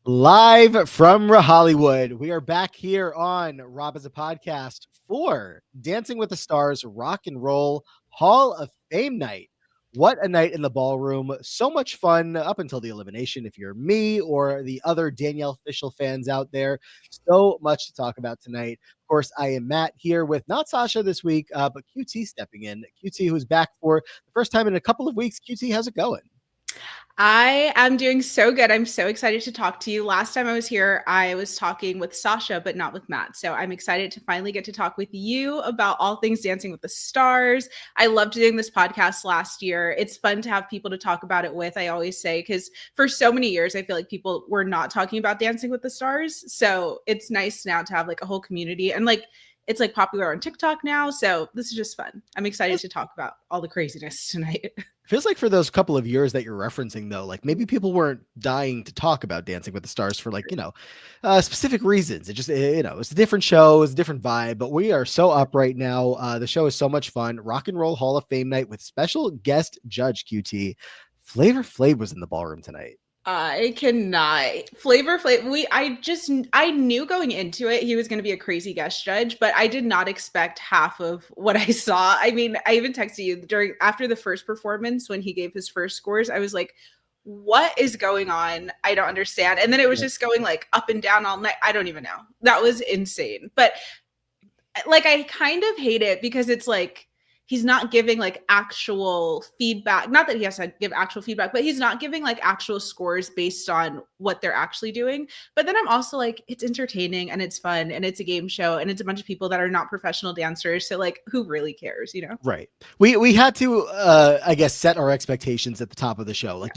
Live from Hollywood, we are back here on Rob as a Podcast for Dancing with the Stars Rock and Roll Hall of Fame night. What a night in the ballroom. So much fun up until the elimination. If you're me or the other Danielle Fishel fans out there, so much to talk about tonight. Of course, I am Matt here with not Sasha this week, but QT stepping in. QT, who's back for the first time in a couple of weeks. QT, how's it going? I am doing so good. I'm so excited to talk to you. Last time I was here, I was talking with Sasha, but not with Matt. So I'm excited to finally get to talk with you about all things Dancing with the Stars. I loved doing this podcast last year. It's fun to have people to talk about it with, I always say, because for so many years, I feel like people were not talking about Dancing with the Stars. So it's nice now to have like a whole community and it's like popular on TikTok now. So this is just fun. I'm excited to talk about all the craziness tonight. Feels like for those couple of years that you're referencing, though, like maybe people weren't dying to talk about Dancing with the Stars for specific reasons. It just, it's a different show, it's a different vibe, but we are so up right now. The show is so much fun. Rock and Roll Hall of Fame night with special guest judge QT. Flavor Flav was in the ballroom tonight. I cannot. Flavor Flav. I knew going into it he was going to be a crazy guest judge, but I did not expect half of what I saw. I mean, I even texted you after the first performance when he gave his first scores. I was like, what is going on? I don't understand. And then it was just going like up and down all night. I don't even know. That was insane. But like, I kind of hate it because it's like, he's not giving like actual feedback. Not that he has to give actual feedback, but he's not giving like actual scores based on what they're actually doing. But then I'm also like, it's entertaining and it's fun and it's a game show and it's a bunch of people that are not professional dancers. So like, who really cares, you know? Right. We had to, I guess, set our expectations at the top of the show. Like,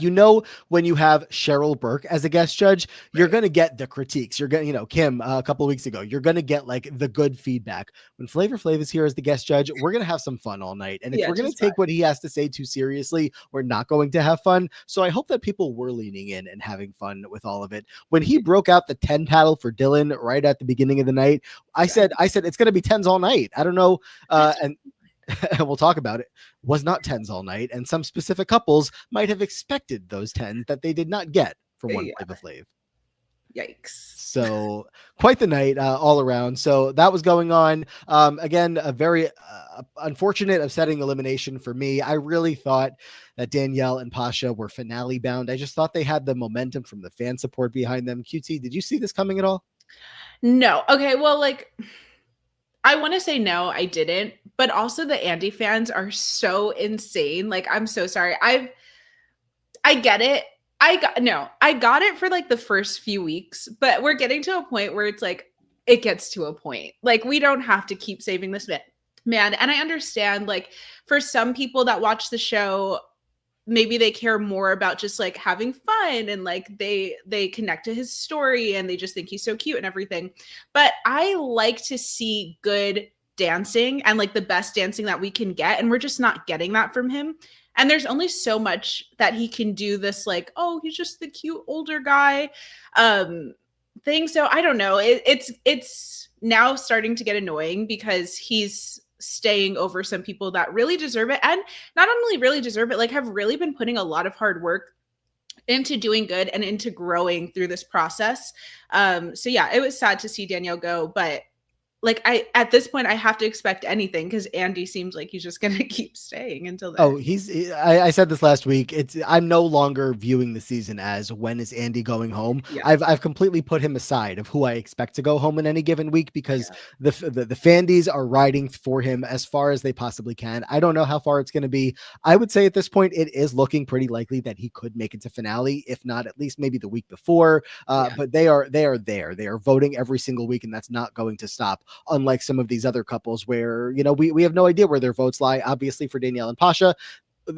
when you have Cheryl Burke as a guest judge, you're going to get the critiques. You're going to, Kim, a couple of weeks ago, you're going to get like the good feedback. When Flavor Flav is here as the guest judge, we're going to have some fun all night. And if we're going to take what he has to say too seriously, we're not going to have fun. So I hope that people were leaning in and having fun with all of it. When he broke out the 10 paddle for Dylan right at the beginning of the night, I said it's going to be 10s all night. I don't know. And we'll talk about it. Was not 10s all night. And some specific couples might have expected those 10s that they did not get from one Flavor Flav. Yikes. So quite the night all around. So that was going on. Again, a very unfortunate, upsetting elimination for me. I really thought that Danielle and Pasha were finale bound. I just thought they had the momentum from the fan support behind them. QT, did you see this coming at all? No. Okay. Well, like, I want to say no, I didn't. But also the Andy fans are so insane. Like, I'm so sorry. I get it. I got it for like the first few weeks, but we're getting to a point where it's like, it gets to a point. Like, we don't have to keep saving this man. And I understand, like, for some people that watch the show, maybe they care more about just like having fun and like they connect to his story and they just think he's so cute and everything. But I like to see good dancing and like the best dancing that we can get. And we're just not getting that from him. And there's only so much that he can do this, like, oh, he's just the cute older guy thing. So I don't know. It's now starting to get annoying because he's staying over some people that really deserve it. And not only really deserve it, like have really been putting a lot of hard work into doing good and into growing through this process. So yeah, it was sad to see Danielle go, but like at this point I have to expect anything because Andy seems like he's just gonna keep staying until then. Oh, I said this last week. I'm no longer viewing the season as when is Andy going home. Yeah. I've completely put him aside of who I expect to go home in any given week because the Fandies are riding for him as far as they possibly can. I don't know how far it's going to be. I would say at this point it is looking pretty likely that he could make it to finale, if not at least maybe the week before. But they are there. They are voting every single week, and that's not going to stop. Unlike some of these other couples where, we have no idea where their votes lie. Obviously for Danielle and Pasha,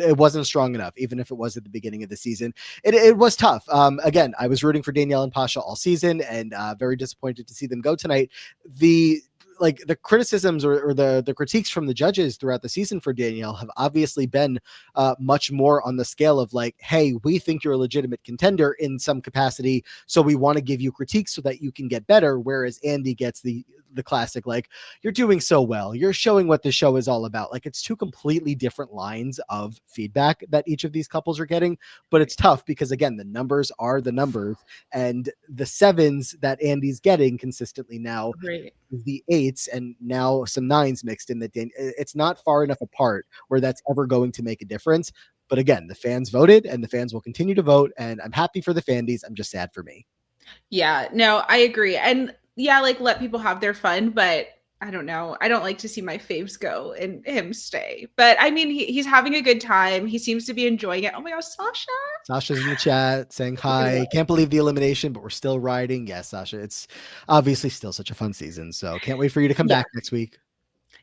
it wasn't strong enough, even if it was at the beginning of the season. It was tough. Again, I was rooting for Danielle and Pasha all season and very disappointed to see them go tonight. The criticisms or the critiques from the judges throughout the season for Danielle have obviously been much more on the scale of like, hey, we think you're a legitimate contender in some capacity, so we want to give you critiques so that you can get better. Whereas Andy gets the the classic, like, you're doing so well, you're showing what the show is all about. Like, it's two completely different lines of feedback that each of these couples are getting, but it's tough because, again, the numbers are the numbers, and the sevens that Andy's getting consistently now, the eights, and now some nines mixed in, that it's not far enough apart where that's ever going to make a difference. But again, the fans voted, and the fans will continue to vote, and I'm happy for the Fandies. I'm just sad for me. Yeah, no, I agree. And yeah, like, let people have their fun, but I don't know. I don't like to see my faves go and him stay. But I mean, he's having a good time. He seems to be enjoying it. Oh my gosh, Sasha. Sasha's in the chat saying hi. Can't believe the elimination, but we're still riding. Yes, Sasha, it's obviously still such a fun season. So can't wait for you to come back next week.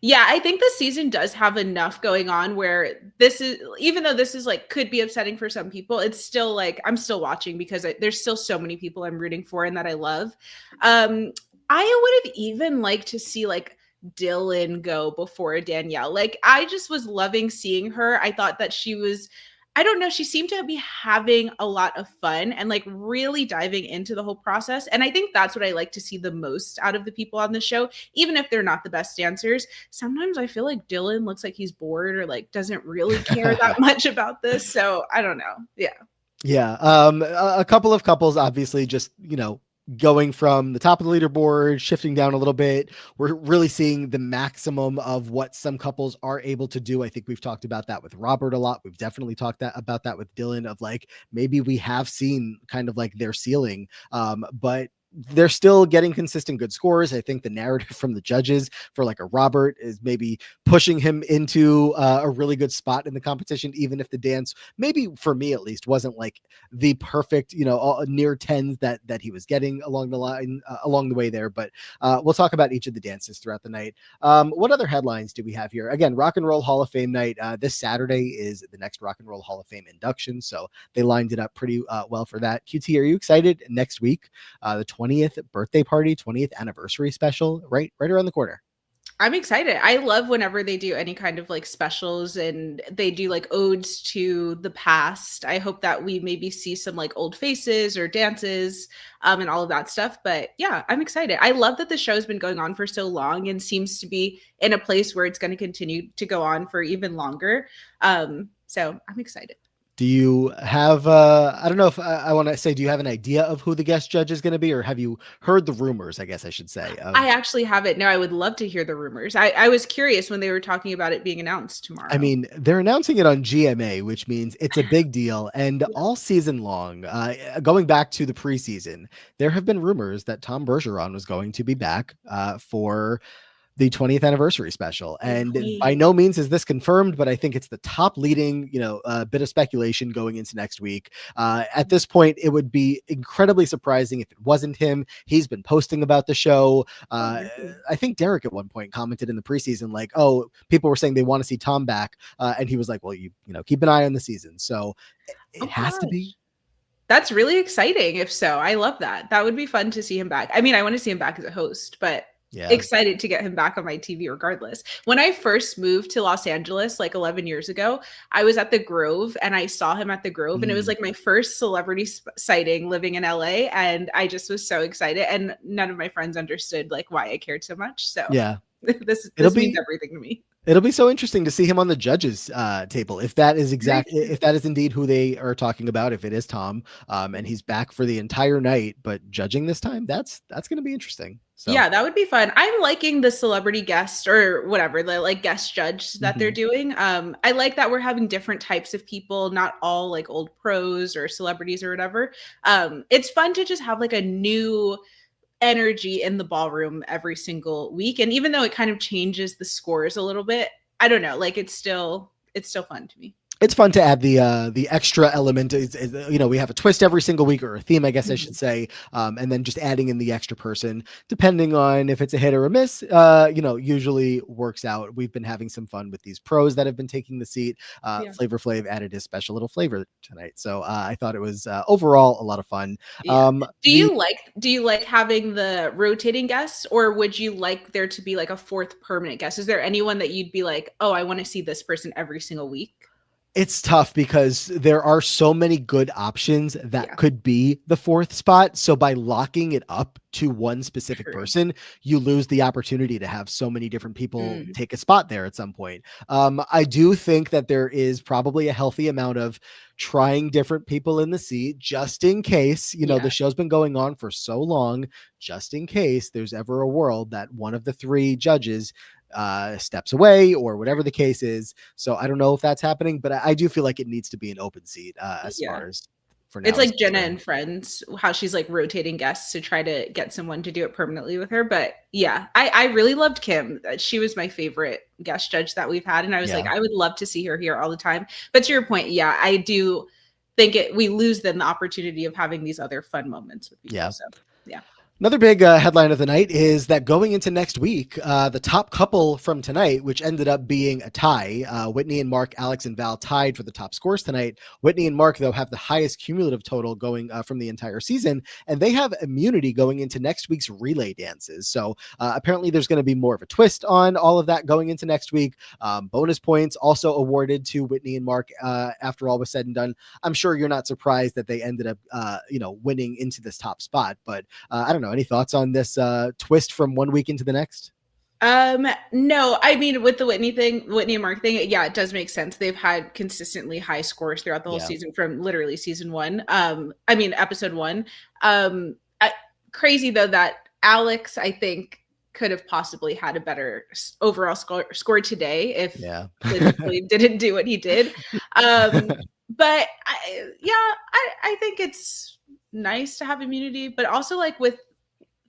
Yeah, I think the season does have enough going on where this is, even though this is like, could be upsetting for some people, it's still like, I'm still watching because there's still so many people I'm rooting for and that I love. I would have even liked to see like Dylan go before Danielle. Like, I just was loving seeing her. I thought that she was, I don't know, she seemed to be having a lot of fun and like really diving into the whole process. And I think that's what I like to see the most out of the people on the show, even if they're not the best dancers. Sometimes I feel like Dylan looks like he's bored or like doesn't really care that much about this. So I don't know. Yeah. Yeah. A couple of couples, obviously, just, going from the top of the leaderboard, shifting down a little bit. We're really seeing the maximum of what some couples are able to do. I think we've talked about that with Robert a lot. We've definitely talked about that with Dylan, of like, maybe we have seen kind of like their ceiling, but they're still getting consistent good scores. I think the narrative from the judges for like a Robert is maybe pushing him into a really good spot in the competition, even if the dance, maybe for me at least, wasn't like the perfect, near tens that he was getting along the line, along the way there. But we'll talk about each of the dances throughout the night. What other headlines do we have here? Again, Rock and Roll Hall of Fame night. This Saturday is the next Rock and Roll Hall of Fame induction, so they lined it up pretty well for that. QT, are you excited? Next week, the 20th birthday party, 20th anniversary special, right around the corner. I'm excited. I love whenever they do any kind of like specials and they do like odes to the past. I hope that we maybe see some like old faces or dances and all of that stuff. But yeah, I'm excited. I love that the show's been going on for so long and seems to be in a place where it's going to continue to go on for even longer. So I'm excited. Do you have, I don't know if I want to say, do you have an idea of who the guest judge is going to be, or have you heard the rumors, I guess I should say? I actually haven't. No, I would love to hear the rumors. I was curious when they were talking about it being announced tomorrow. I mean, they're announcing it on GMA, which means it's a big deal. And all season long, going back to the preseason, there have been rumors that Tom Bergeron was going to be back for the 20th anniversary special. And by no means is this confirmed, but I think it's the top leading, bit of speculation going into next week. At this point, it would be incredibly surprising if it wasn't him. He's been posting about the show. I think Derek at one point commented in the preseason, like, oh, people were saying they want to see Tom back. And he was like, well, keep an eye on the season. So it has to be. That's really exciting. If so, I love that. That would be fun to see him back. I mean, I want to see him back as a host, but excited to get him back on my TV regardless. When I first moved to Los Angeles, like 11 years ago, I was at the Grove and I saw him at the Grove and it was like my first celebrity sighting living in LA. And I just was so excited. And none of my friends understood like why I cared so much. So this means everything to me. It'll be so interesting to see him on the judges table. If that is if that is indeed who they are talking about, if it is Tom, and he's back for the entire night, but judging this time, that's going to be interesting. So. Yeah, that would be fun. I'm liking the celebrity guest or whatever, the like guest judge that they're doing. I like that we're having different types of people, not all like old pros or celebrities or whatever. It's fun to just have like a new energy in the ballroom every single week. And even though it kind of changes the scores a little bit, I don't know, like it's still fun to me. It's fun to add the extra element. We have a twist every single week, or a theme, I guess I should say, and then just adding in the extra person, depending on if it's a hit or a miss, usually works out. We've been having some fun with these pros that have been taking the seat. Flavor Flav added his special little flavor tonight, so I thought it was overall a lot of fun. Do you like having the rotating guests, or would you like there to be like a fourth permanent guest? Is there anyone that you'd be like, oh, I want to see this person every single week? It's tough because there are so many good options that could be the fourth spot. So by locking it up to one specific person, you lose the opportunity to have so many different people Mm. take a spot there at some point. I do think that there is probably a healthy amount of trying different people in the seat just in case, you know, the show's been going on for so long, just in case there's ever a world that one of the three judges steps away or whatever the case is. So I don't know if that's happening, but I do feel like it needs to be an open seat as far as for now. It's like Jenna and Friends, how she's like rotating guests to try to get someone to do it permanently with her. But yeah, I really loved Kim. She was my favorite guest judge that we've had. And I was like, I would love to see her here all the time. But to your point, yeah, I do think we lose then the opportunity of having these other fun moments with people. Yeah. So yeah. Another big headline of the night is that going into next week, the top couple from tonight, which ended up being a tie, Whitney and Mark, Alex and Val tied for the top scores tonight. Whitney and Mark, though, have the highest cumulative total going from the entire season, and they have immunity going into next week's relay dances. So apparently there's going to be more of a twist on all of that going into next week. Bonus points also awarded to Whitney and Mark after all was said and done. I'm sure you're not surprised that they ended up, winning into this top spot, but I don't know. Any thoughts on this twist from one week into the next? No, I mean, with the Whitney and Mark thing, yeah, it does make sense. They've had consistently high scores throughout the whole season from literally season one. Episode one. Crazy though that Alex, I think, could have possibly had a better overall score today if he didn't do what he did. But I think it's nice to have immunity, but also like with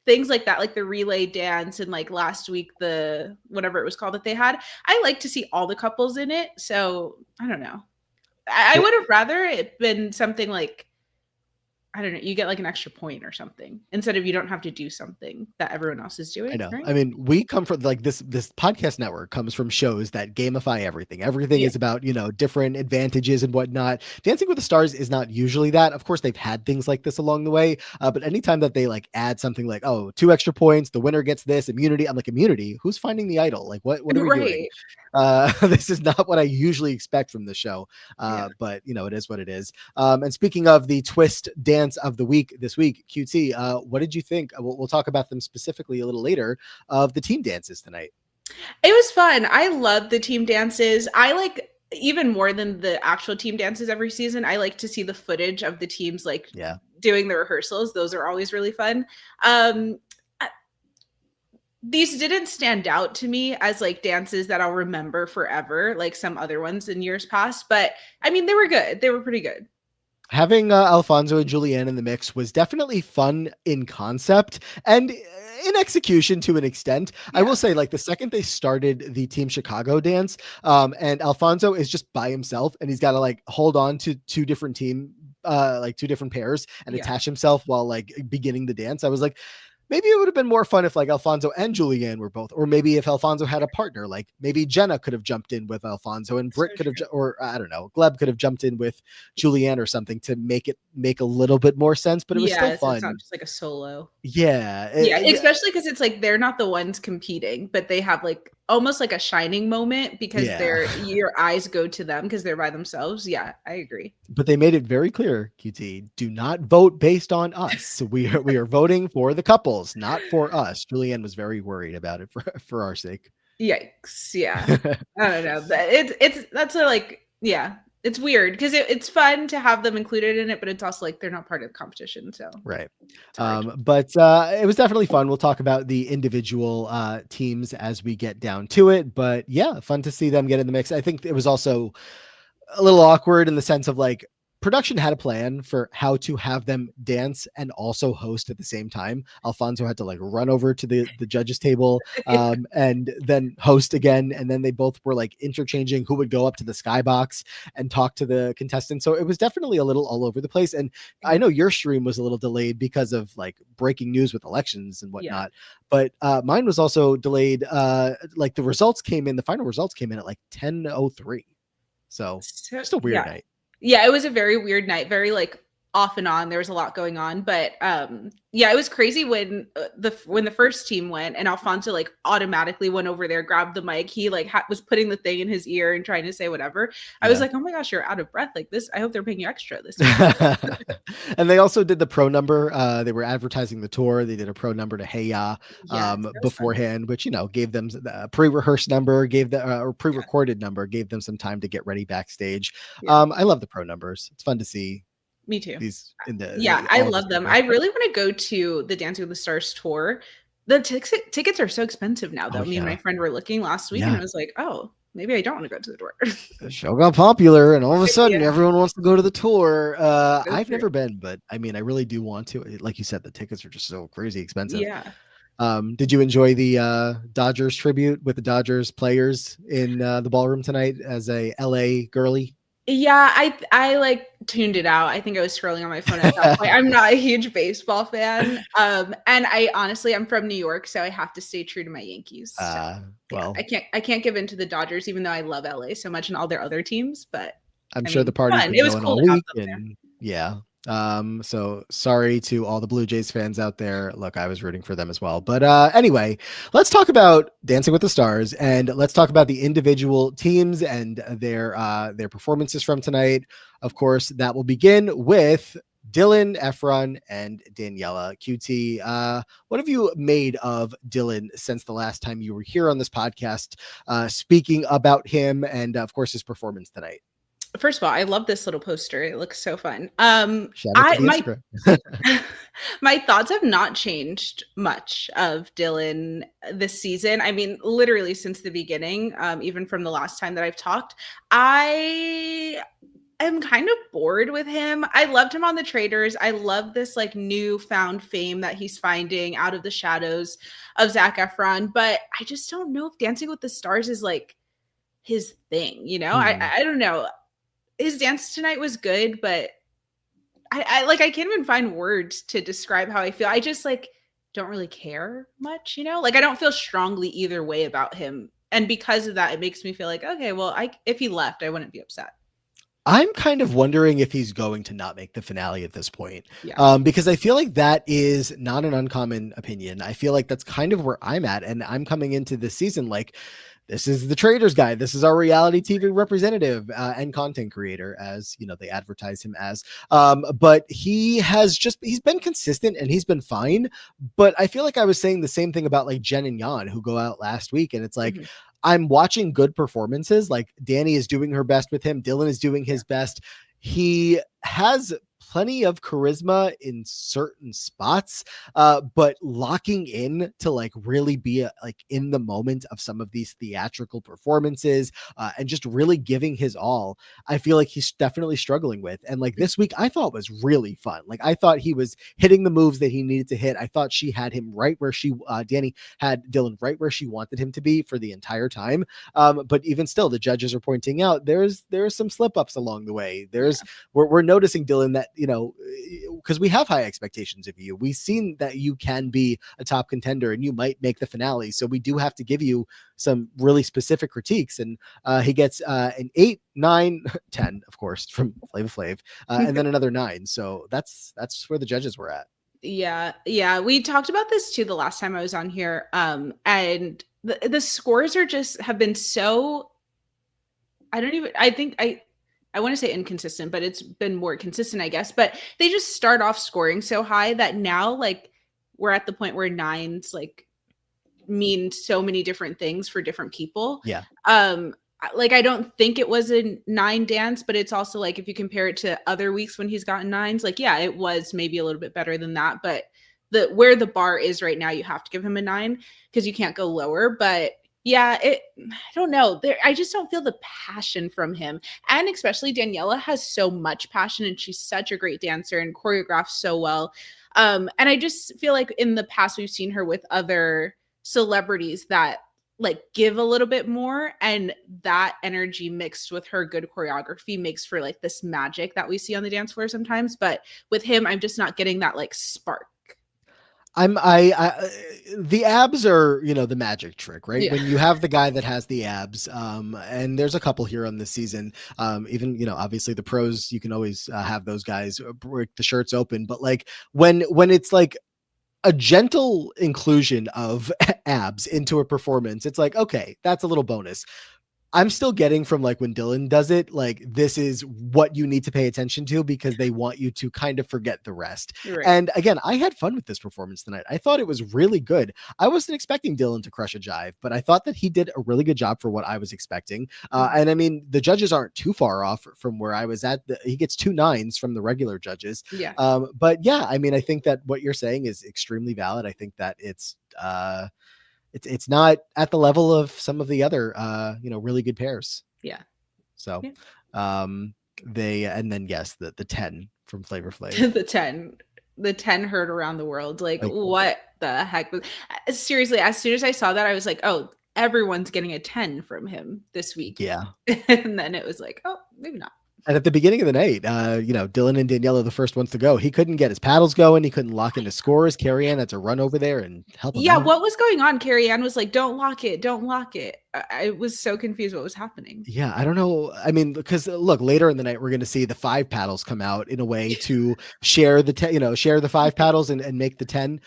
things like that, like the relay dance and like last week, the whatever it was called that they had, I like to see all the couples in it. So I don't know. I would have rather it been something like, I don't know, you get like an extra point or something instead of you don't have to do something that everyone else is doing. I know. Right? I mean, we come from like this podcast network comes from shows that gamify everything. Everything is about, different advantages and whatnot. Dancing with the Stars is not usually that. Of course, they've had things like this along the way. But anytime that they like add something like, 2 extra points, the winner gets this immunity. I'm like, immunity? Who's finding the idol? Like, what are we doing? This is not what I usually expect from the show. But it is what it is. And speaking of the twist dance of the week this week, QT, what did you think? We'll talk about them specifically a little later of the team dances tonight. It was fun. I love the team dances. I like even more than the actual team dances every season. I like to see the footage of the teams doing the rehearsals. Those are always really fun. These didn't stand out to me as like dances that I'll remember forever, like some other ones in years past. But I mean, they were good. They were pretty good. Having Alfonso and Julianne in the mix was definitely fun in concept and in execution to an extent. I will say, like, the second they started the Team Chicago dance, and Alfonso is just by himself and he's got to like hold on to two different pairs and attach himself while like beginning the dance. I was like, maybe it would have been more fun if like Alfonso and Julianne were both, or maybe if Alfonso had a partner, like maybe Jenna could have jumped in with Alfonso and Britt could have, or I don't know, Gleb could have jumped in with Julianne or something to make a little bit more sense, but it was still fun. It's not just like a solo. Yeah. Especially because it's like, they're not the ones competing, but they have like almost like a shining moment because your eyes go to them because they're by themselves. Yeah, I agree. But they made it very clear, QT, do not vote based on us. So we are voting for the couples, not for us. Julianne was very worried about it for our sake. Yikes. Yeah. I don't know. It's weird because it's fun to have them included in it, but it's also like they're not part of the competition. So right. But it was definitely fun. We'll talk about the individual teams as we get down to it. But yeah, fun to see them get in the mix. I think it was also a little awkward in the sense of like, production had a plan for how to have them dance and also host at the same time. Alfonso had to like run over to the judges table and then host again. And then they both were like interchanging who would go up to the skybox and talk to the contestants. So it was definitely a little all over the place. And I know your stream was a little delayed because of like breaking news with elections and whatnot. But mine was also delayed. Like the final results came in at like 10:03. So just a weird night. Yeah, it was a very weird night. Very like off and on. There was a lot going on, but yeah, it was crazy when the first team went and Alfonso like automatically went over there, grabbed the mic. He like was putting the thing in his ear and trying to say whatever. I was like, oh my gosh, you're out of breath like this. I hope they're paying you extra this week. And they also did the pro number. They were advertising the tour. They did a pro number to Hey Ya beforehand, which, gave them a pre-rehearsed number, gave the or pre-recorded number, gave them some time to get ready backstage. I love the pro numbers. It's fun to see. Me too. I love them. I really want to go to the Dancing with the Stars tour. The tickets are so expensive now, though. Me and my friend were looking last week, and I was like, oh, maybe I don't want to go to the tour. The show got popular, and all of a sudden, everyone wants to go to the tour. I've never been, but I mean, I really do want to. Like you said, the tickets are just so crazy expensive. Yeah. Did you enjoy the Dodgers tribute with the Dodgers players in the ballroom tonight as a LA girly? Yeah, I like tuned it out. I think I was scrolling on my phone at that point. I'm not a huge baseball fan. And I'm from New York, so I have to stay true to my Yankees. So, well, I can't give in to the Dodgers, even though I love LA so much and all their other teams, but I'm sure the party's been going all week, and so sorry to all the Blue Jays fans out there. Look, I was rooting for them as well. But anyway, let's talk about Dancing with the Stars, and let's talk about the individual teams and their performances from tonight. Of course, that will begin with Dylan, Efron, and Daniela. QT, what have you made of Dylan since the last time you were here on this podcast, speaking about him and, of course, his performance tonight? First of all, I love this little poster. It looks so fun. My thoughts have not changed much of Dylan this season. I mean, literally since the beginning, even from the last time that I've talked, I am kind of bored with him. I loved him on the Traders. I love this like newfound fame that he's finding out of the shadows of Zac Efron, but I just don't know if Dancing with the Stars is like his thing, I don't know. His dance tonight was good, but I can't even find words to describe how I feel. I just like don't really care much, like I don't feel strongly either way about him. And because of that, it makes me feel like, okay, well, if he left, I wouldn't be upset. I'm kind of wondering if he's going to not make the finale at this point. Because I feel like that is not an uncommon opinion. I feel like that's kind of where I'm at. And I'm coming into this season like, this is the Traders guy. This is our reality TV representative and content creator, as they advertise him as. But he's been consistent and he's been fine. But I feel like I was saying the same thing about like Jen and Jan, who go out last week, and it's like I'm watching good performances. Like Danny is doing her best with him. Dylan is doing his best. He has plenty of charisma in certain spots, but locking in to like really be like in the moment of some of these theatrical performances and just really giving his all, I feel like he's definitely struggling with. And like this week I thought was really fun. Like I thought he was hitting the moves that he needed to hit. I thought she had him right where Danny had Dylan right where she wanted him to be for the entire time. But even still, the judges are pointing out there's some slip ups along the way. We're noticing, Dylan, that because we have high expectations of you. We've seen that you can be a top contender and you might make the finale. So we do have to give you some really specific critiques. And he gets an 8, 9, 10, of course, from Flava Flav, and then another 9. So that's where the judges were at. Yeah. We talked about this too the last time I was on here. And the scores have been so, I want to say inconsistent, but it's been more consistent, I guess. But they just start off scoring so high that now, like, we're at the point where 9s like mean so many different things for different people. Yeah. Like I don't think it was a 9 dance, but it's also like if you compare it to other weeks when he's gotten 9s, like yeah, it was maybe a little bit better than that. But where the bar is right now, you have to give him a 9 because you can't go lower. But yeah, I don't know. I just don't feel the passion from him. And especially Daniela has so much passion and she's such a great dancer and choreographs so well. And I just feel like in the past, we've seen her with other celebrities that like give a little bit more, and that energy mixed with her good choreography makes for like this magic that we see on the dance floor sometimes. But with him, I'm just not getting that like spark. The abs are, the magic trick, right? Yeah. When you have the guy that has the abs, and there's a couple here on this season, even, obviously the pros, you can always have those guys break the shirts open, but like when it's like a gentle inclusion of abs into a performance, it's like, okay, that's a little bonus. I'm still getting from like when Dylan does it, like this is what you need to pay attention to because they want you to kind of forget the rest. Right. And again, I had fun with this performance tonight. I thought it was really good. I wasn't expecting Dylan to crush a jive, but I thought that he did a really good job for what I was expecting. And I mean, the judges aren't too far off from where I was at. He gets 2 9s from the regular judges. Yeah. But yeah, I mean, I think that what you're saying is extremely valid. I think that it's not at the level of some of the other really good pairs. Yeah. So yeah. and then yes, the 10 from Flavor Flav. the 10 heard around the world. Like what the heck? Seriously, as soon as I saw that, I was like, oh, everyone's getting a 10 from him this week. Yeah. And then it was like, oh, maybe not. And at the beginning of the night, Dylan and Danielle are the first ones to go. He couldn't get his paddles going. He couldn't lock into scores. Carrie Ann had to run over there and help him out. What was going on? Carrie Ann was like, don't lock it. Don't lock it. I was so confused what was happening. Yeah, I don't know. I mean, because look, later in the night, we're going to see the 5 paddles come out in a way to share the share the 5 paddles and make the 10.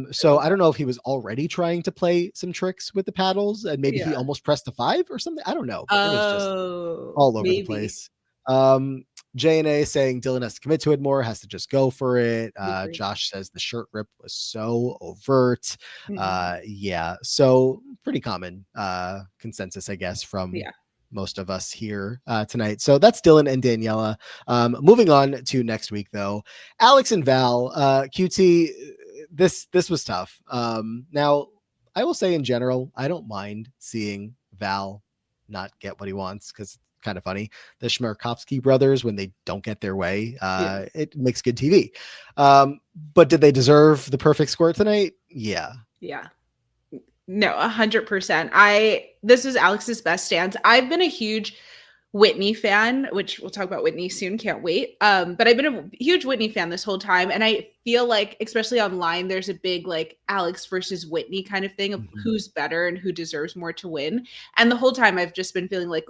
So I don't know if he was already trying to play some tricks with the paddles and maybe he almost pressed the 5 or something. I don't know. But it was just all over the place. J&A saying Dylan has to commit to it more, has to just go for it. Josh says the shirt rip was so overt. Yeah, so pretty common consensus, I guess, from most of us here tonight. So that's Dylan and Daniela. Moving on to next week, though, Alex and Val. QT, this was tough. Now, I will say in general, I don't mind seeing Val not get what he wants because kind of funny. The Shmerkovsky brothers, when they don't get their way, it makes good TV. But did they deserve the perfect score tonight? Yeah. No, 100%. This was Alex's best dance. I've been a huge Whitney fan, which we'll talk about Whitney soon. Can't wait. But I've been a huge Whitney fan this whole time. And I feel like, especially online, there's a big like Alex versus Whitney kind of thing of who's better and who deserves more to win. And the whole time I've just been feeling like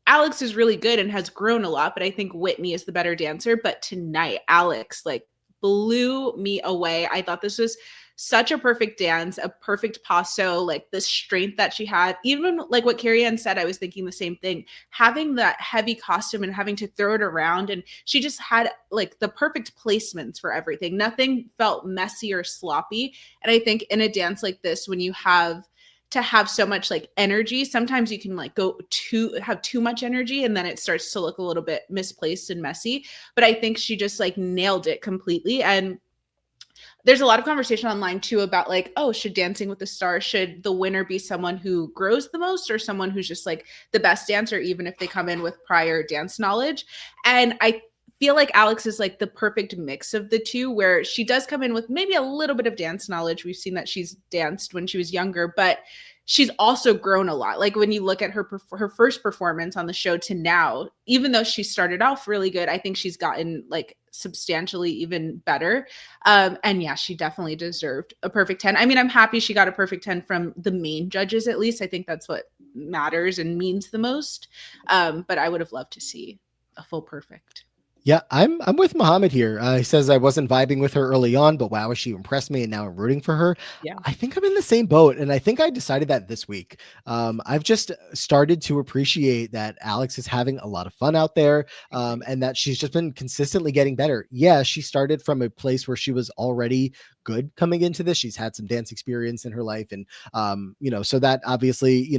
Alex is really good and has grown a lot, but I think Whitney is the better dancer. But tonight, Alex like blew me away. I thought this was such a perfect dance, a perfect passo, like the strength that she had. Even like what Carrie Ann said, I was thinking the same thing. Having that heavy costume and having to throw it around, and she just had like the perfect placements for everything. Nothing felt messy or sloppy. And I think in a dance like this, when you have to have so much like energy, sometimes you can like have too much energy and then it starts to look a little bit misplaced and messy. But I think she just like nailed it completely. And there's a lot of conversation online too about like, oh, should Dancing with the Stars, should the winner be someone who grows the most or someone who's just like the best dancer, even if they come in with prior dance knowledge? And I feel like Alex is like the perfect mix of the two, where she does come in with maybe a little bit of dance knowledge. We've seen that she's danced when she was younger, but she's also grown a lot. Like when you look at her first performance on the show to now, even though she started off really good, I think she's gotten like substantially even better. And yeah, she definitely deserved a perfect 10. I mean, I'm happy she got a perfect 10 from the main judges, at least. I think that's what matters and means the most. But I would have loved to see a full perfect. Yeah, I'm with Muhammad here. He says I wasn't vibing with her early on, but wow, she impressed me, and now I'm rooting for her. Yeah, I think I'm in the same boat, and I think I decided that this week. I've just started to appreciate that Alex is having a lot of fun out there, and that she's just been consistently getting better. Yeah, she started from a place where she was already good coming into this. She's had some dance experience in her life, and so that obviously,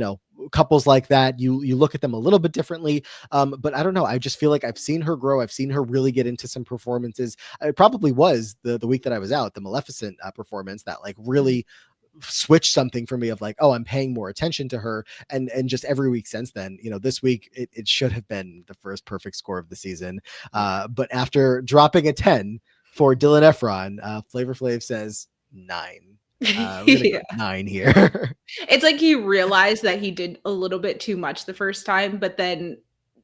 couples like that, you look at them a little bit differently. But I don't know. I just feel like I've seen her grow. I've seen her really get into some performances. It probably was the week that I was out, the Maleficent performance that like really switched something for me of like, oh, I'm paying more attention to her. And just every week since then, this week it should have been the first perfect score of the season. But after dropping a 10 for Dylan Efron, Flavor Flav says 9. We're gonna go 9 here. It's like he realized that he did a little bit too much the first time, but then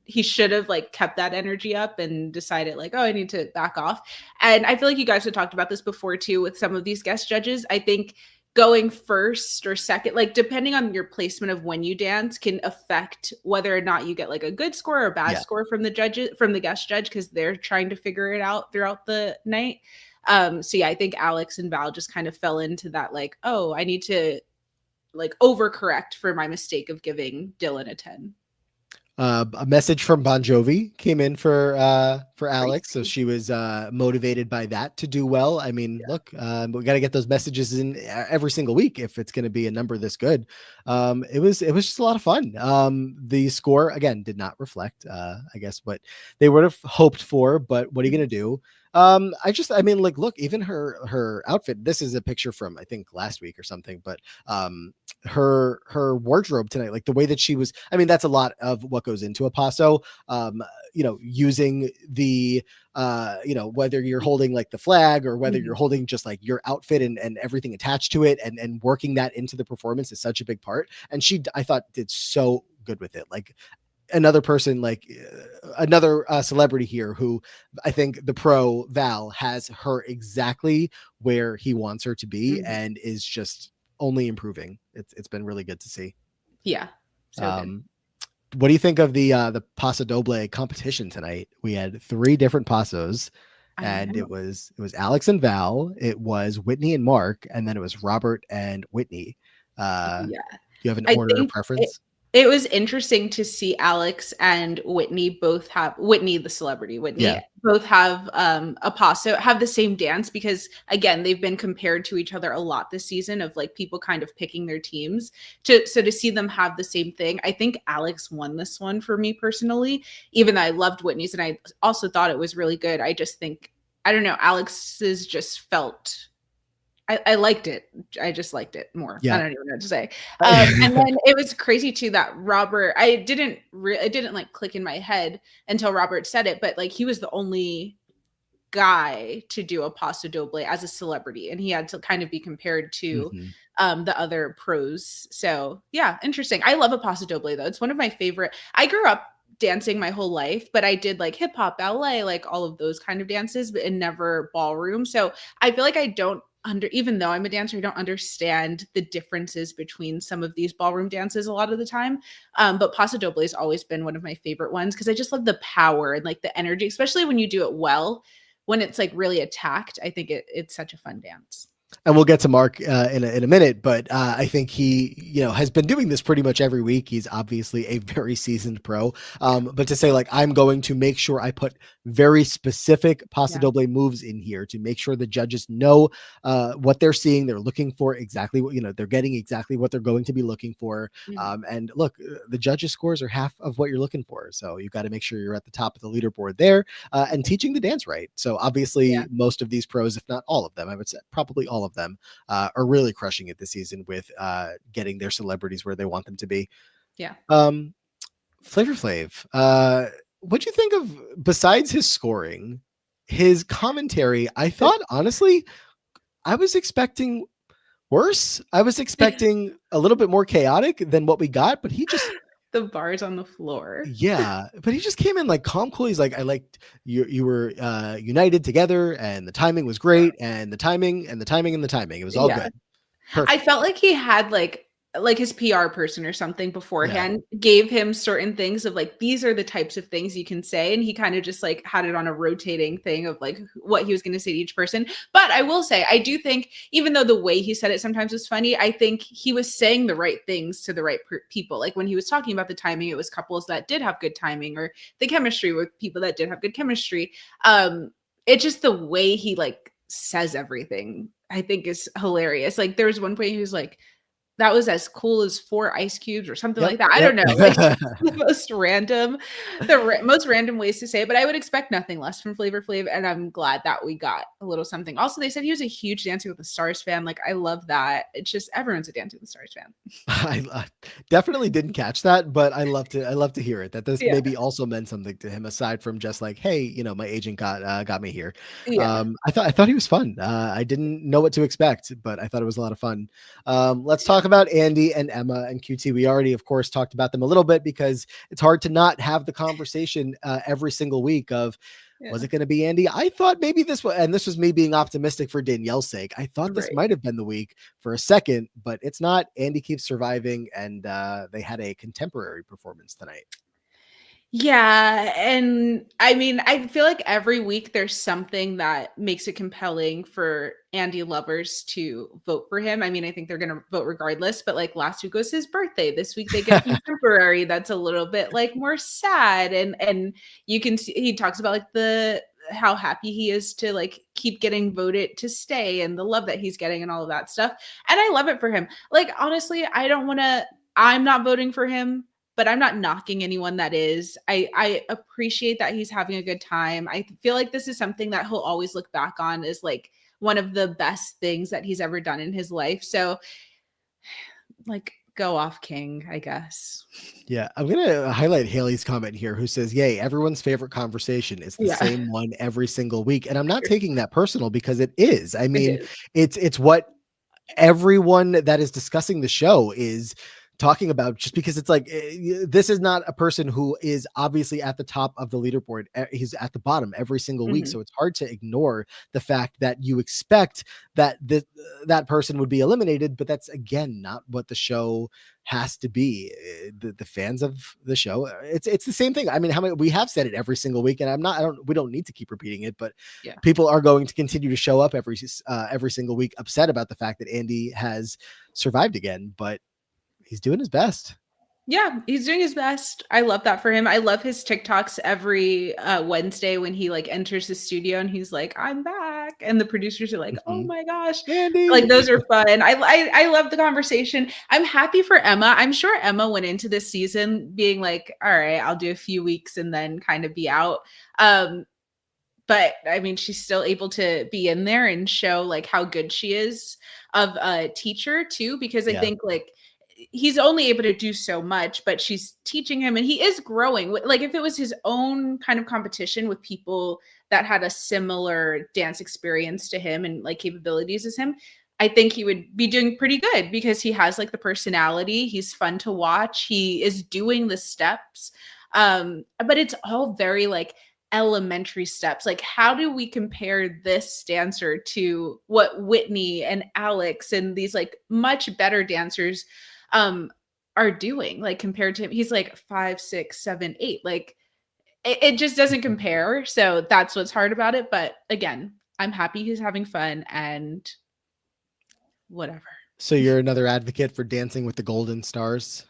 he should have like kept that energy up and decided like, oh, I need to back off. And I feel like you guys have talked about this before too with some of these guest judges. I think going first or second, like depending on your placement of when you dance, can affect whether or not you get like a good score or a bad score from the judges, from the guest judge, because they're trying to figure it out throughout the night. So yeah, I think Alex and Val just kind of fell into that like, oh, I need to like overcorrect for my mistake of giving Dylan a 10. A message from Bon Jovi came in for Alex, so she was motivated by that to do well. I mean, look, we got to get those messages in every single week if it's going to be a number this good. It was just a lot of fun. The score again did not reflect, I guess, what they would have hoped for. But what are you going to do? I mean, like, look, even her outfit, this is a picture from, I think, last week or something, but, her wardrobe tonight, like the way that she was, I mean, that's a lot of what goes into a paso, using the, whether you're holding like the flag or whether you're holding just like your outfit and everything attached to it and working that into the performance is such a big part. And she, I thought, did so good with it. Like, another person, like another celebrity here who I think the pro Val has her exactly where he wants her to be and is just only improving. It's been really good to see. Yeah. So good. What do you think of the Paso Doble competition tonight? We had 3 different pasos, and it was Alex and Val, it was Whitney and Mark, and then it was Robert and Whitney. Do you have an order of preference? It was interesting to see Alex and Whitney both have the celebrity, both have a paso, have the same dance, because again, they've been compared to each other a lot this season of like people kind of picking their teams so to see them have the same thing. I think Alex won this one for me personally, even though I loved Whitney's and I also thought it was really good. I just think, I don't know, Alex's just felt, I liked it. I just liked it more. I don't even know what to say. And then it was crazy too that Robert, it didn't like click in my head until Robert said it, but like he was the only guy to do a Paso Doble as a celebrity, and he had to kind of be compared to the other pros. So yeah, interesting. I love a Paso Doble though. It's one of my favorite. I grew up dancing my whole life, but I did like hip hop, ballet, like all of those kind of dances, but never ballroom. So I feel like I don't even though I'm a dancer, I don't understand the differences between some of these ballroom dances a lot of the time. But Paso Doble has always been one of my favorite ones because I just love the power and like the energy, especially when you do it well, when it's like really attacked. I think it's such a fun dance. And we'll get to Mark in a minute, but I think he, has been doing this pretty much every week. He's obviously a very seasoned pro. But to say like, I'm going to make sure I put very specific Paso Doble moves in here to make sure the judges know what they're seeing. They're looking for exactly what, they're getting exactly what they're going to be looking for. And look, the judges' scores are half of what you're looking for. So you've got to make sure you're at the top of the leaderboard there and teaching the dance right. So obviously most of these pros, if not all of them, I would say probably all of them are really crushing it this season with getting their celebrities where they want them to be. Flavor Flav, what do you think of, besides his scoring, his commentary? I thought, honestly, I was expecting worse. I was expecting a little bit more chaotic than what we got, but he just the bars on the floor. Yeah, but he just came in like calm, cool. He's like, I liked you were united together, and the timing was great, and the timing. It was all good. Perfect. I felt like he had like his PR person or something beforehand gave him certain things of like, these are the types of things you can say. And he kind of just like had it on a rotating thing of like what he was going to say to each person. But I will say, I do think even though the way he said it sometimes was funny, I think he was saying the right things to the right people. Like when he was talking about the timing, it was couples that did have good timing, or the chemistry with people that did have good chemistry. It's just the way he like says everything, I think is hilarious. Like there was one point he was like, that was as cool as 4 ice cubes or something like that. I don't know. Like the most random ways to say it, but I would expect nothing less from Flavor Flav. And I'm glad that we got a little something. Also, they said he was a huge Dancing with the Stars fan. Like, I love that. It's just, everyone's a Dancing with the Stars fan. I definitely didn't catch that, but I love to hear it, that this maybe also meant something to him aside from just like, hey, my agent got me here. I thought he was fun. I didn't know what to expect, but I thought it was a lot of fun. Let's talk about Andy and Emma and QT. We already, of course, talked about them a little bit because it's hard to not have the conversation every single week of, was it going to be Andy? I thought maybe this was, and this was me being optimistic for Danielle's sake. I thought this might have been the week for a second, but it's not. Andy keeps surviving, and they had a contemporary performance tonight. Yeah, and I mean, I feel like every week there's something that makes it compelling for Andy lovers to vote for him. I mean, I think they're going to vote regardless, but like last week was his birthday. This week they get contemporary that's a little bit like more sad, and you can see he talks about like the how happy he is to like keep getting voted to stay and the love that he's getting and all of that stuff. And I love it for him. Like honestly, I'm not voting for him, but I'm not knocking anyone that is. I appreciate that he's having a good time. I feel like this is something that he'll always look back on as like one of the best things that he's ever done in his life. So like go off, King, I guess. Yeah, I'm going to highlight Haley's comment here who says, yay, everyone's favorite conversation is the same one every single week. And I'm not taking that personal because it is. I mean, it's what everyone that is discussing the show is talking about, just because it's like, this is not a person who is obviously at the top of the leaderboard. He's at the bottom every single week. So it's hard to ignore the fact that you expect that that person would be eliminated, but that's again not what the show has to be. The fans of the show, it's the same thing. I mean, how many, we have said it every single week, and we don't need to keep repeating it, but people are going to continue to show up every single week upset about the fact that Andy has survived again, but he's doing his best. Yeah, he's doing his best. I love that for him. I love his TikToks every Wednesday when he like enters the studio and he's like, "I'm back," and the producers are like, "Oh my gosh, Andy!" Like those are fun. I love the conversation. I'm happy for Emma. I'm sure Emma went into this season being like, "All right, I'll do a few weeks and then kind of be out." But I mean, she's still able to be in there and show like how good she is of a teacher too, because I think like he's only able to do so much, but she's teaching him and he is growing. Like if it was his own kind of competition with people that had a similar dance experience to him and like capabilities as him, I think he would be doing pretty good because he has like the personality. He's fun to watch. He is doing the steps. But it's all very like elementary steps. Like how do we compare this dancer to what Whitney and Alex and these like much better dancers are doing, like compared to him? He's like 5, 6, 7, 8. Like it just doesn't compare. So that's what's hard about it. But again, I'm happy he's having fun and whatever. So you're another advocate for Dancing with the Golden Stars?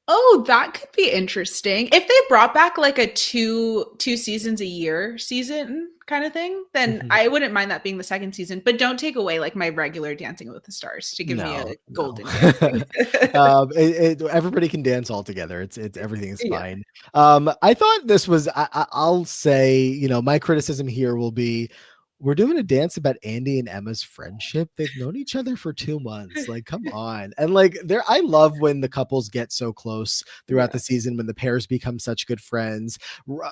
Oh, that could be interesting. If they brought back like a two seasons a year season kind of thing, then I wouldn't mind that being the second season, but don't take away like my regular Dancing with the Stars to give me a golden everybody can dance all together. It's everything is fine. I thought this was, I'll say, you know, my criticism here will be, we're doing a dance about Andy and Emma's friendship. They've known each other for 2 months. Like, come on. And like I love when the couples get so close throughout the season, when the pairs become such good friends.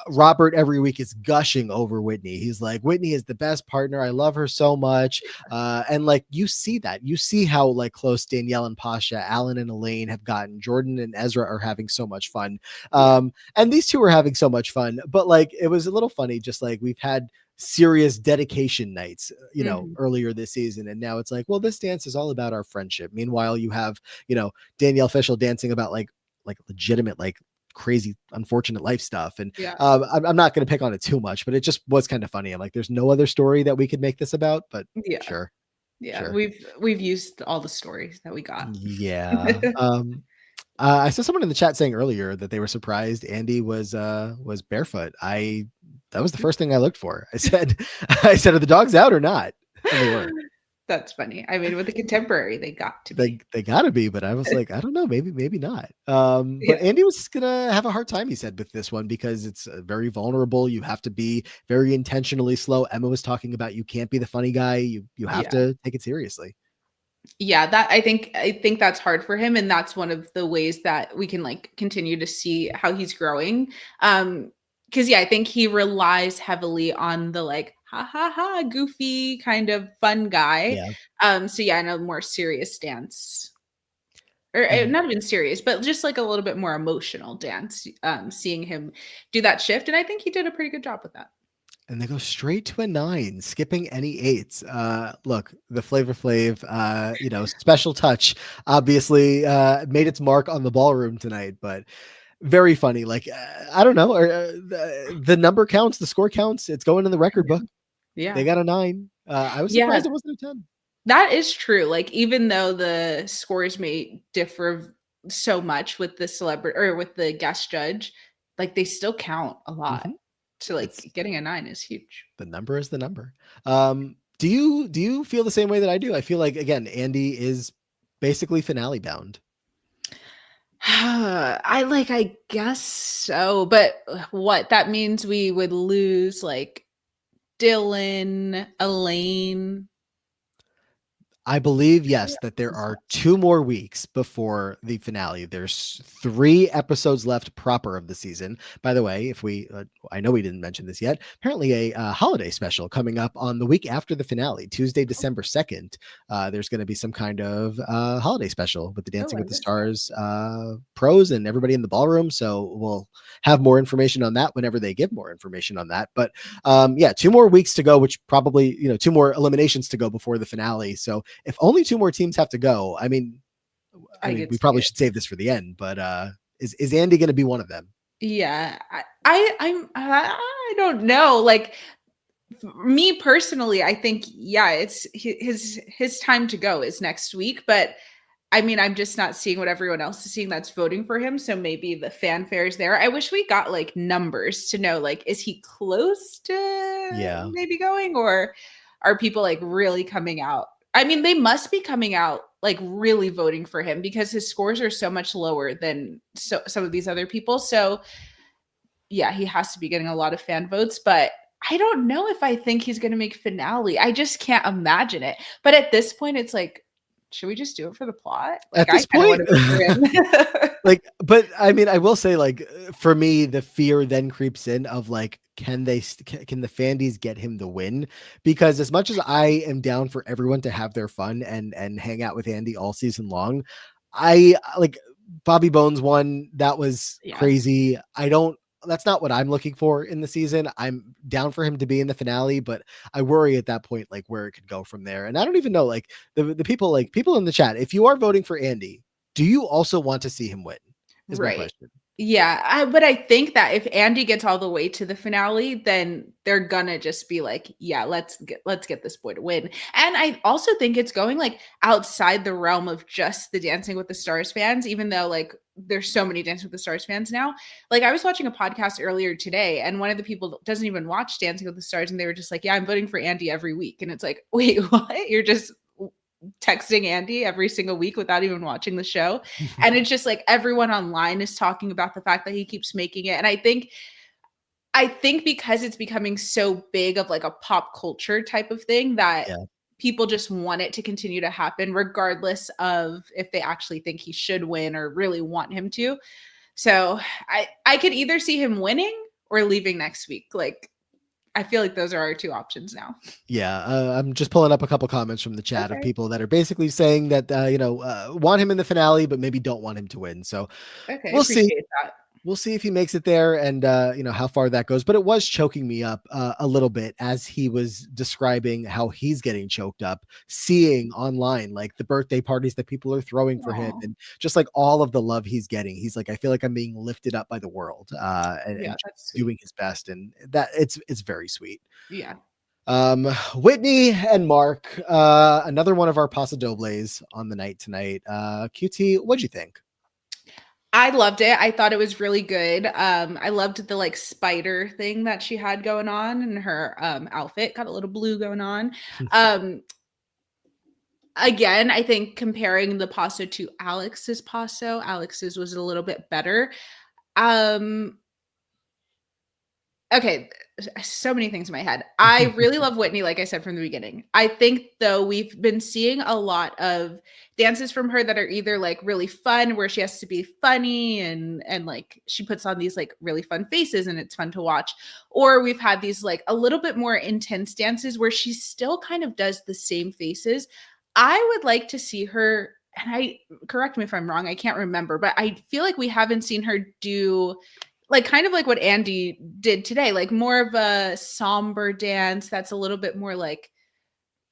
Robert every week is gushing over Whitney. He's like, Whitney is the best partner. I love her so much. And like, you see that. You see how like close Danielle and Pasha, Alan and Elaine have gotten. Jordan and Ezra are having so much fun. And these two are having so much fun. But like, it was a little funny, just like we've had serious dedication nights, you know, earlier this season, and now it's like, well, this dance is all about our friendship. Meanwhile, you have, you know, Danielle Fishel dancing about like legitimate, like crazy, unfortunate life stuff. And I'm not going to pick on it too much, but it just was kind of funny. I'm like, there's no other story that we could make this about, but sure. We've used all the stories that we got. I saw someone in the chat saying earlier that they were surprised Andy was barefoot. That was the first thing I looked for. I said, are the dogs out or not? And they were. That's funny. I mean, with the contemporary, they got to be. They got to be, but I was like, I don't know, maybe not. But Andy was gonna have a hard time, he said, with this one because it's very vulnerable. You have to be very intentionally slow. Emma was talking about you can't be the funny guy. You have to take it seriously. Yeah, that I think that's hard for him, and that's one of the ways that we can like continue to see how he's growing. Because I think he relies heavily on the like ha ha ha goofy kind of fun guy. So in a more serious stance, or not even serious, but just like a little bit more emotional dance, seeing him do that shift. And I think he did a pretty good job with that. And they go straight to a 9, skipping any 8s. Look, the Flavor Flav, special touch, obviously made its mark on the ballroom tonight, but very funny. Like, I don't know, the number counts, the score counts. It's going in the record book. Yeah. They got a 9. I was surprised it wasn't a 10. That is true. Like, even though the scores may differ so much with the celebrity or with the guest judge, like they still count a lot. Mm-hmm. So like getting a 9 is huge. The number is the number. Do you feel the same way that I do? I feel like, again, Andy is basically finale bound. I guess so, but what that means, we would lose like Dylan, Elaine. I believe, yes, that there are 2 more weeks before the finale. There's 3 episodes left proper of the season. By the way, if I know we didn't mention this yet, apparently a holiday special coming up on the week after the finale, Tuesday, December 2nd. There's going to be some kind of holiday special with the Dancing with the Stars pros and everybody in the ballroom. So we'll have more information on that whenever they give more information on that. But 2 more weeks to go, which probably, 2 more eliminations to go before the finale. So if only 2 more teams have to go, I mean, we probably should save this for the end, but is Andy going to be one of them? Yeah, I don't know. Like, me personally, I think, it's his time to go is next week, but I mean, I'm just not seeing what everyone else is seeing that's voting for him. So maybe the fanfare is there. I wish we got like numbers to know, like, is he close to maybe going, or are people like really coming out? I mean, they must be coming out like really voting for him because his scores are so much lower than some of these other people. So yeah, he has to be getting a lot of fan votes, but I don't know if I think he's going to make finale. I just can't imagine it. But at this point, it's like, should we just do it for the plot? Like, at this point, but I mean, I will say, like, for me, the fear then creeps in of like, can the Fandies get him the win? Because as much as I am down for everyone to have their fun and hang out with Andy all season long, I like Bobby Bones won. That was crazy. That's not what I'm looking for in the season. I'm down for him to be in the finale, but I worry at that point, like, where it could go from there. And I don't even know, like, the people in the chat, if you are voting for Andy, do you also want to see him win? Is my question. Yeah, but I think that if Andy gets all the way to the finale, then they're gonna just be like, yeah, let's get this boy to win. And I also think it's going like outside the realm of just the Dancing with the Stars fans, even though like there's so many Dancing with the Stars fans now. Like, I was watching a podcast earlier today, and one of the people doesn't even watch Dancing with the Stars, and they were just like, yeah, I'm voting for Andy every week. And it's like, wait, what? You're just texting Andy every single week without even watching the show. And it's just like everyone online is talking about the fact that he keeps making it. And I think because it's becoming so big of like a pop culture type of thing that people just want it to continue to happen regardless of if they actually think he should win or really want him to. So I could either see him winning or leaving next week. Like, I feel like those are our 2 options now. Yeah, I'm just pulling up a couple comments from the chat of people that are basically saying that want him in the finale, but maybe don't want him to win. So we'll see. That. We'll see if he makes it there and how far that goes. But it was choking me up a little bit as he was describing how he's getting choked up, seeing online like the birthday parties that people are throwing for him and just like all of the love he's getting. He's like, I feel like I'm being lifted up by the world and just doing his best. And that it's very sweet. Yeah. Whitney and Mark, another one of our Paso Dobles on the night tonight. QT, what'd you think? I loved it. I thought it was really good. I loved the like spider thing that she had going on in her outfit. Got a little blue going on. Again, I think comparing the Paso to Alex's Paso, Alex's was a little bit better. Okay, so many things in my head. I really love Whitney, like I said from the beginning. I think, though, we've been seeing a lot of dances from her that are either like really fun, where she has to be funny and like she puts on these like really fun faces and it's fun to watch, or we've had these like a little bit more intense dances where she still kind of does the same faces. I would like to see her and correct me if I'm wrong, I can't remember, but I feel like we haven't seen her do like kind of like what Andy did today, like more of a somber dance that's a little bit more like,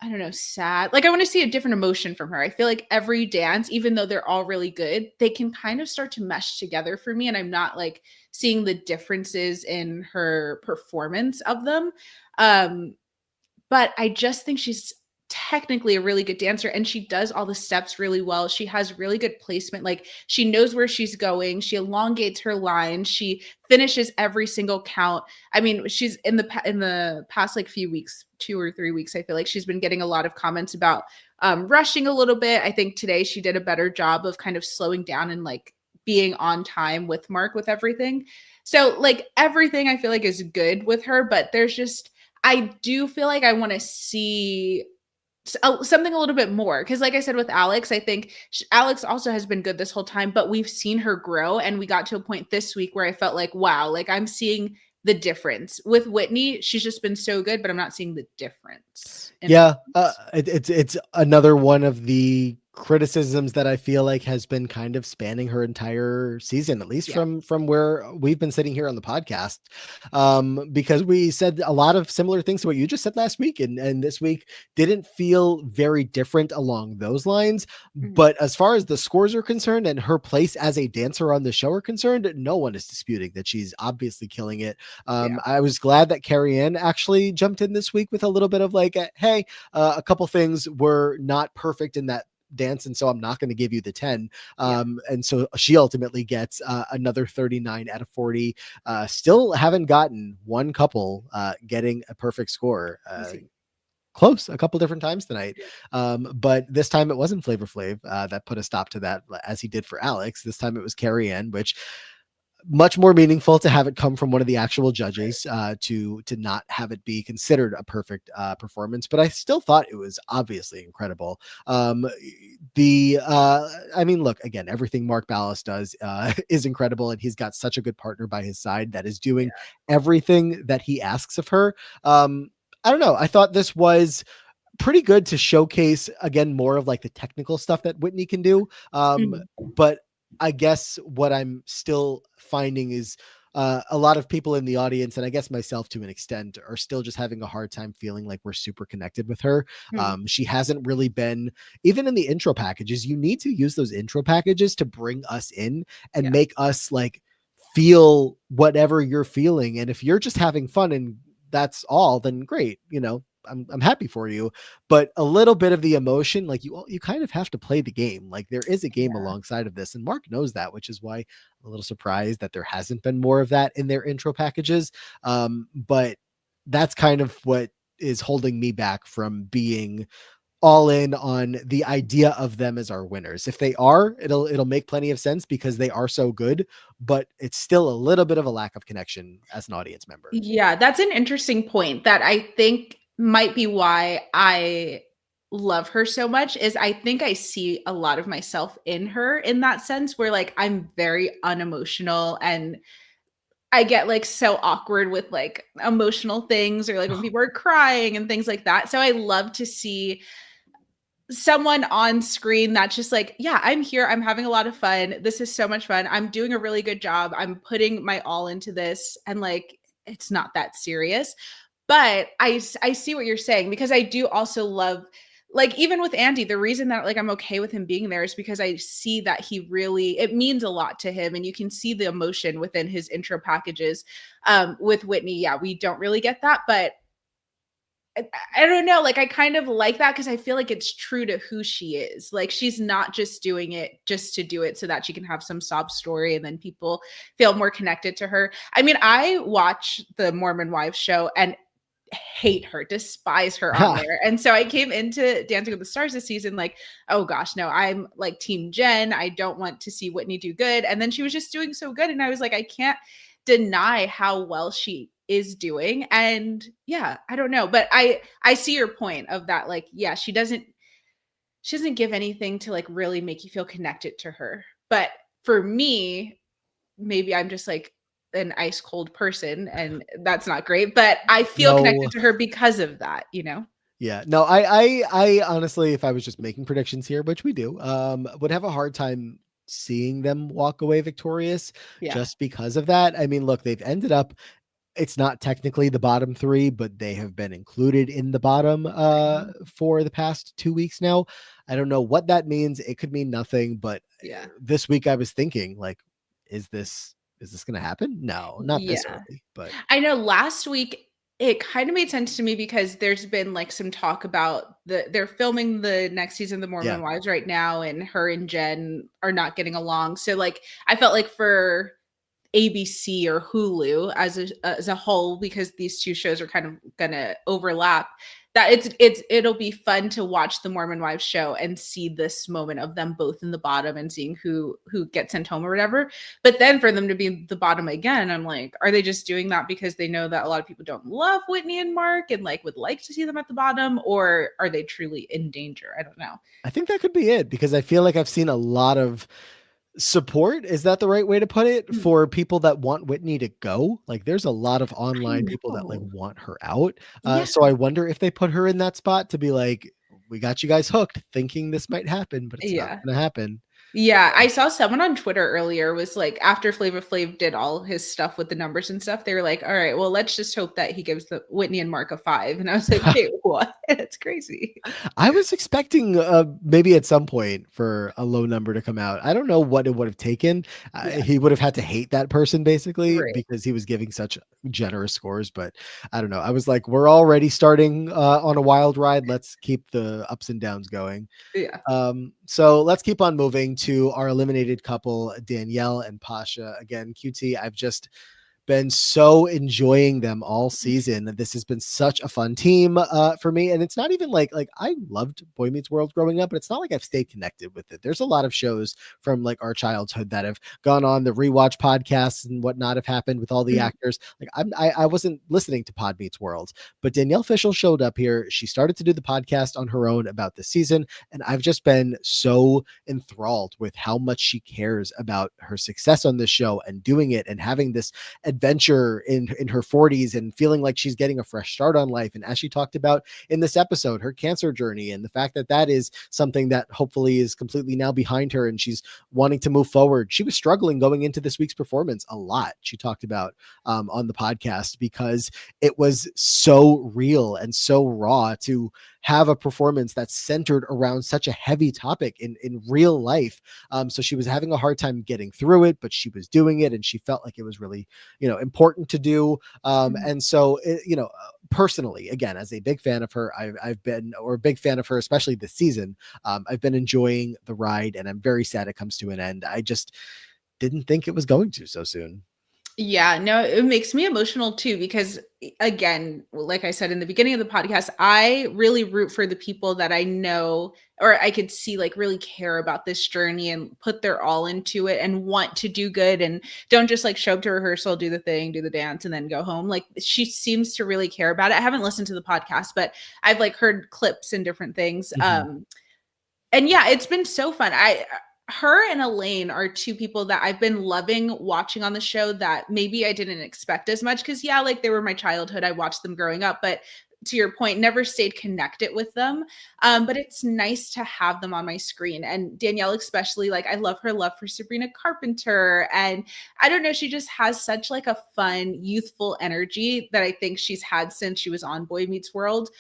I don't know, sad. Like I want to see a different emotion from her. I feel like every dance, even though they're all really good, they can kind of start to mesh together for me. And I'm not like seeing the differences in her performance of them. Um, but I just think she's technically a really good dancer and she does all the steps really well. She has really good placement. Like she knows where she's going. She elongates her line. She finishes every single count. I mean, she's in the past like few weeks, 2 or 3 weeks, I feel like she's been getting a lot of comments about rushing a little bit. I think today she did a better job of kind of slowing down and like being on time with Mark with everything. So like everything I feel like is good with her, but there's just I do feel like I want to see something a little bit more because like I said with Alex, I think Alex also has been good this whole time, but we've seen her grow and we got to a point this week where I felt like, wow, like I'm seeing the difference. With Whitney, she's just been so good, but I'm not seeing the difference. Yeah, it's another one of the criticisms that I feel like has been kind of spanning her entire season, at least from where we've been sitting here on the podcast, because we said a lot of similar things to what you just said last week, and this week didn't feel very different along those lines. But as far as the scores are concerned and her place as a dancer on the show are concerned, no one is disputing that she's obviously killing it. I was glad that Carrie Ann actually jumped in this week with a little bit of like, hey, a couple things were not perfect in that dance, and so I'm not going to give you the 10. And so she ultimately gets another 39 out of 40. Still haven't gotten one couple getting a perfect score. Close a couple different times tonight. But this time it wasn't Flavor Flav that put a stop to that, as he did for Alex. This time it was Carrie Ann, which much more meaningful to have it come from one of the actual judges to not have it be considered a perfect performance. But I still thought it was obviously incredible. I mean, look, again, everything Mark Ballas does is incredible, and he's got such a good partner by his side that is doing everything that he asks of her. I don't know. I thought this was pretty good to showcase again more of like the technical stuff that Whitney can do. But I guess what I'm still finding is a lot of people in the audience, and I guess myself to an extent, are still just having a hard time feeling like we're super connected with her. She hasn't really been, even in the intro packages, you need to use those intro packages to bring us in and make us like feel whatever you're feeling. And if you're just having fun and that's all, then great. You know, I'm happy for you, but a little bit of the emotion, like you kind of have to play the game. Like there is a game alongside of this, and Mark knows that, which is why I'm a little surprised that there hasn't been more of that in their intro packages. But that's kind of what is holding me back from being all in on the idea of them as our winners. If they are, it'll make plenty of sense because they are so good, but it's still a little bit of a lack of connection as an audience member. Yeah, that's an interesting point that I think might be why I love her so much is I think I see a lot of myself in her in that sense where like I'm very unemotional and I get like so awkward with like emotional things or like when people are crying and things like that. So I love to see someone on screen that's just like, yeah, I'm here. I'm having a lot of fun. This is so much fun. I'm doing a really good job. I'm putting my all into this. And like, it's not that serious. But I see what you're saying because I do also love, like, even with Andy, the reason that like I'm okay with him being there is because I see that he really, it means a lot to him. And you can see the emotion within his intro packages. With Whitney, yeah, we don't really get that. But I don't know, like I kind of like that because I feel like it's true to who she is. Like she's not just doing it just to do it so that she can have some sob story and then people feel more connected to her. I mean, I watch the Mormon Wives show and hate her, despise her on there. And so I came into Dancing with the Stars this season like, oh gosh, no, I'm like Team Jen. I don't want to see Whitney do good. And then she was just doing so good. And I was like, I can't deny how well she is doing. And yeah, I don't know, but I see your point of that. Like, yeah, she doesn't give anything to like really make you feel connected to her. But for me, maybe I'm just like an ice cold person and that's not great, but I feel connected to her because of that, you know? Yeah, no, I honestly, if I was just making predictions here, which we do, would have a hard time seeing them walk away victorious Yeah. just because of that. I mean, look, they've ended up, it's not technically the bottom three, but they have been included in the bottom for the past 2 weeks now. I don't know what that means. It could mean nothing, but Yeah. this week I was thinking, like, is this going to happen? No, not this Yeah. early, but I know last week it kind of made sense to me because there's been like some talk about they're filming the next season of The yeah. Mormon Wives right now, and her and Jen are not getting along. So like I felt like for ABC or Hulu as a whole, because these two shows are kind of gonna overlap, that it'll be fun to watch the Mormon Wives show and see this moment of them both in the bottom and seeing who gets sent home or whatever. But then for them to be the bottom again, I'm like, are they just doing that because they know that a lot of people don't love Whitney and Mark and like would like to see them at the bottom, or are they truly in danger? I don't know. I think that could be it, because I feel like I've seen a lot of support, is that the right way to put it, Mm, for people that want Whitney to go. Like, there's a lot of I online people that like know. want her out. Yeah. So I wonder if they put her in that spot to be like, we got you guys hooked, thinking this might happen, but it's not Yeah. going to happen. Yeah, I saw someone on Twitter earlier was like, after Flava Flav did all his stuff with the numbers and stuff, they were like, all right, well, let's just hope that he gives the Whitney and Mark a 5. And I was like, wait, what? It's crazy. I was expecting maybe at some point for a low number to come out. I don't know what it would have taken. Yeah, He would have had to hate that person basically, right. because he was giving such generous scores. But I don't know. I was like, we're already starting on a wild ride. Let's keep the ups and downs going. Yeah. So let's keep on moving to our eliminated couple, Danielle and Pasha. Again, QT, I've just been so enjoying them all season. This has been such a fun team for me, and it's not even like I loved Boy Meets World growing up, but it's not like I've stayed connected with it. There's a lot of shows from like our childhood that have gone on. The rewatch podcasts and whatnot have happened with all the Mhm. actors. Like I wasn't listening to Pod Meets World, but Danielle Fishel showed up here. She started to do the podcast on her own about the season, and I've just been so enthralled with how much she cares about her success on this show and doing it and having this adventure in her 40s and feeling like she's getting a fresh start on life. And as she talked about in this episode, her cancer journey and the fact that that is something that hopefully is completely now behind her and she's wanting to move forward. She was struggling going into this week's performance a lot. She talked about on the podcast, because it was so real and so raw to have a performance that's centered around such a heavy topic in real life. So she was having a hard time getting through it, but she was doing it and she felt like it was really, important to do. And so, personally, again, as a big fan of her, I've been, or a big fan of her, especially this season, I've been enjoying the ride, and I'm very sad it comes to an end. I just didn't think it was going to so soon. Yeah, no, it makes me emotional too because again, like I said in the beginning of the podcast, I really root for the people that I know or I could see like really care about this journey and put their all into it and want to do good and don't just like show up to rehearsal, do the thing, do the dance and then go home. Like she seems to really care about it. I haven't listened to the podcast, but I've like heard clips and different things. Mhm. And yeah, it's been so fun. Her and Elaine are two people that I've been loving watching on the show that maybe I didn't expect as much because yeah, like they were my childhood. I watched them growing up, but to your point, never stayed connected with them. But it's nice to have them on my screen. And Danielle, especially, like I love her love for Sabrina Carpenter. And I don't know, she just has such like a fun, youthful energy that I think she's had since she was on Boy Meets World.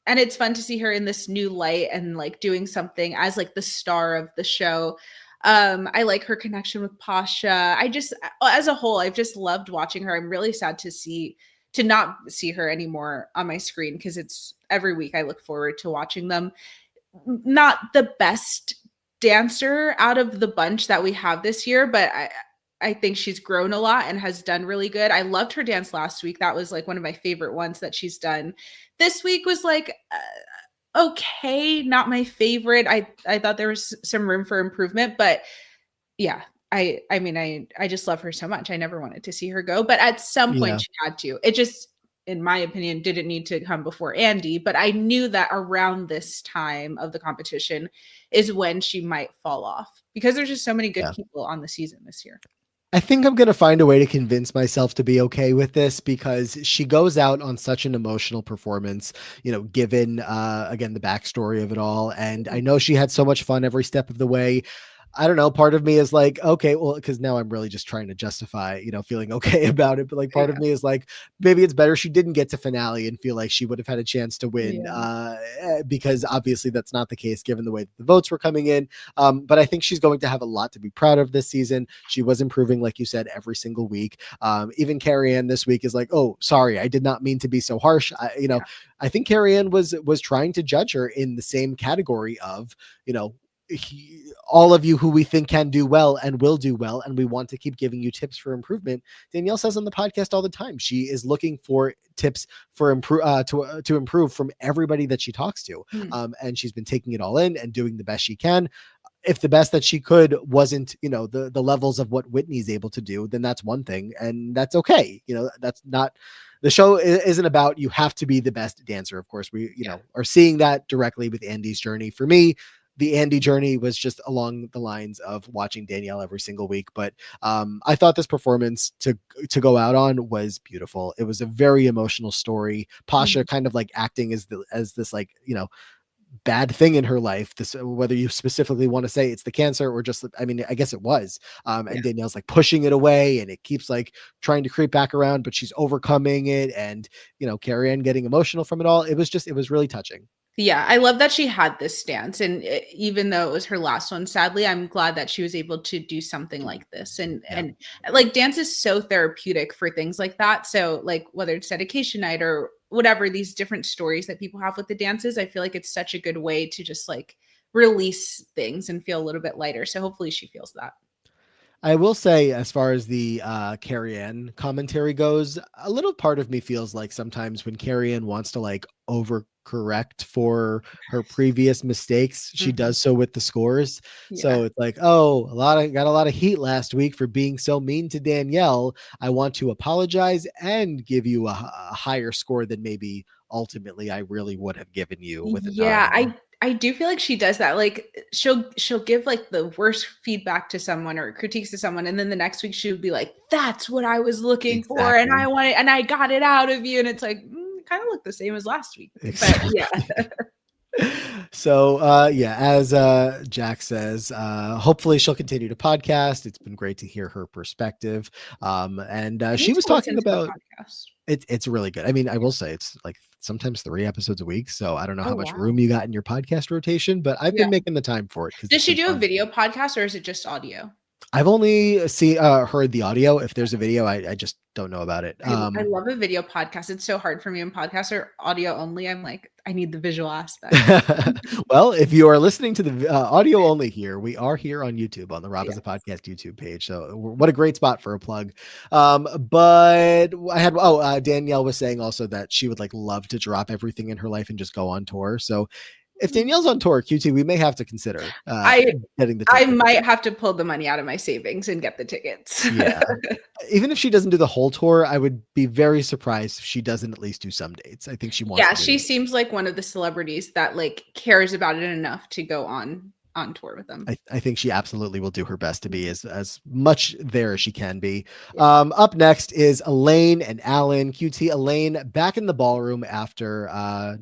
And it's fun to see her in this new light and like doing something as like the star of the show. I like her connection with Pasha. I just as a whole, I've just loved watching her. I'm really sad to not see her anymore on my screen because it's every week I look forward to watching them. Not the best dancer out of the bunch that we have this year, but I think she's grown a lot and has done really good. I loved her dance last week. That was like one of my favorite ones that she's done. This week was like okay, not my favorite. I thought there was some room for improvement, but yeah, I mean I just love her so much. I never wanted to see her go, but at some point Yeah. she had to. It just in my opinion didn't need to come before Andy, but I knew that around this time of the competition is when she might fall off because there's just so many good Yeah. people on the season this year. I think I'm going to find a way to convince myself to be okay with this because she goes out on such an emotional performance, given, again, the backstory of it all. And I know she had so much fun every step of the way. I don't know. Part of me is like, okay, well, because now I'm really just trying to justify, feeling okay about it. But like, part of Yeah. me is like, maybe it's better she didn't get to finale and feel like she would have had a chance to win, Yeah. because obviously that's not the case given the way that the votes were coming in. But I think she's going to have a lot to be proud of this season. She was improving, like you said, every single week. Even Carrie Ann this week is like, oh, sorry, I did not mean to be so harsh. Yeah. I think Carrie Ann was trying to judge her in the same category of, all of you who we think can do well and will do well, and we want to keep giving you tips for improvement. Danielle says on the podcast all the time she is looking for tips for to improve from everybody that she talks to, and she's been taking it all in and doing the best she can. If the best that she could wasn't, the levels of what Whitney's able to do, then that's one thing, and that's okay. That's not the show isn't about you have to be the best dancer. Of course, we are seeing that directly with Andy's journey. For me, the Andy journey was just along the lines of watching Danielle every single week. But I thought this performance to go out on was beautiful. It was a very emotional story. Pasha kind of like acting as this like, bad thing in her life, this, whether you specifically want to say it's the cancer or just, I mean, I guess it was, and Danielle's like pushing it away and it keeps like trying to creep back around, but she's overcoming it. And, Carrie Ann getting emotional from it all. It was really touching. Yeah, I love that she had this stance, and even though it was her last one, sadly, I'm glad that she was able to do something like this. And like dance is so therapeutic for things like that. So like whether it's dedication night or whatever, these different stories that people have with the dances, I feel like it's such a good way to just like release things and feel a little bit lighter. So hopefully she feels that. I will say, as far as the Carrie Ann commentary goes, a little part of me feels like sometimes when Carrie Ann wants to like overcorrect for her previous mistakes, she does so with the scores. Yeah. So it's like, oh, got a lot of heat last week for being so mean to Danielle. I want to apologize and give you a higher score than maybe ultimately I really would have given you with a Yeah, 9. I do feel like she does that. Like she'll give like the worst feedback to someone or critiques to someone, and then the next week she would be like, "That's what I was looking for, and I Exactly. wanted, and I got it out of you." And it's like, kind of look the same as last week, but yeah, Exactly. So yeah, as Jack says, hopefully she'll continue to podcast. It's been great to hear her perspective. And I she need was to listen talking to the about podcast. it's really good. I mean, I will say it's like sometimes 3 episodes a week. So I don't know Oh how much wow, room you got in your podcast rotation, but I've yeah. been making the time for it because Does it's she been do a fun. video podcast or is it just audio? I've only heard the audio. If there's a video, I just don't know about it. I love a video podcast. It's so hard for me when podcasts are audio only. I'm like, I need the visual aspect. Well, if you are listening to the audio only here, we are here on YouTube on the Rob as a Yes. Podcast YouTube page. So what a great spot for a plug. But I had Danielle was saying also that she would like love to drop everything in her life and just go on tour. So if Danielle's on tour, QT, we may have to consider I getting the I tickets. might have to pull the money out of my savings and get the tickets. Yeah. Even if she doesn't do the whole tour, I would be very surprised if she doesn't at least do some dates. I think she wants Yeah, to do she them. seems like one of the celebrities that, like, cares about it enough to go on tour with them. I think she absolutely will do her best to be as much there as she can be. Yeah. Up next is Elaine and Alan. QT Elaine back in the ballroom after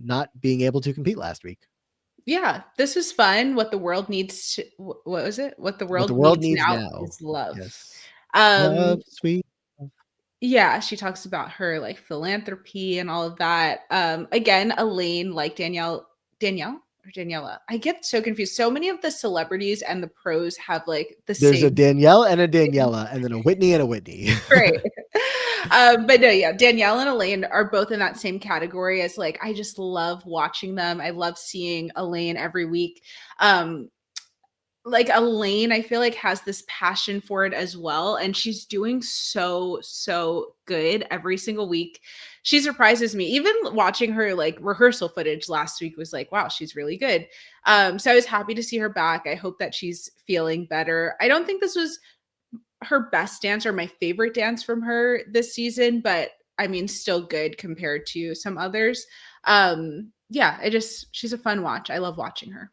not being able to compete last week. Yeah, this is fun. What the world needs to what was it? What the What the world world needs needs now now. is love. Yes. Love, Um, sweet. yeah, she talks about her, like, philanthropy and all of that. Again, Elaine, like Danielle or Daniela? I get so confused. So many of the celebrities and the pros have, like, the There's a same Danielle and a Daniela, and then a Whitney and a Whitney. right. But no, yeah, Danielle and Elaine are both in that same category as like, I just love watching them. I love seeing Elaine every week. Um, like Elaine, I feel like has this passion for it as well. And she's doing so good every single week. She surprises me. Even watching her like rehearsal footage last week was like, wow, she's really good. So I was happy to see her back. I hope that she's feeling better. I don't think this was her best dance or my favorite dance from her this season, but I mean, still good compared to some others. Yeah, she's a fun watch. I love watching her.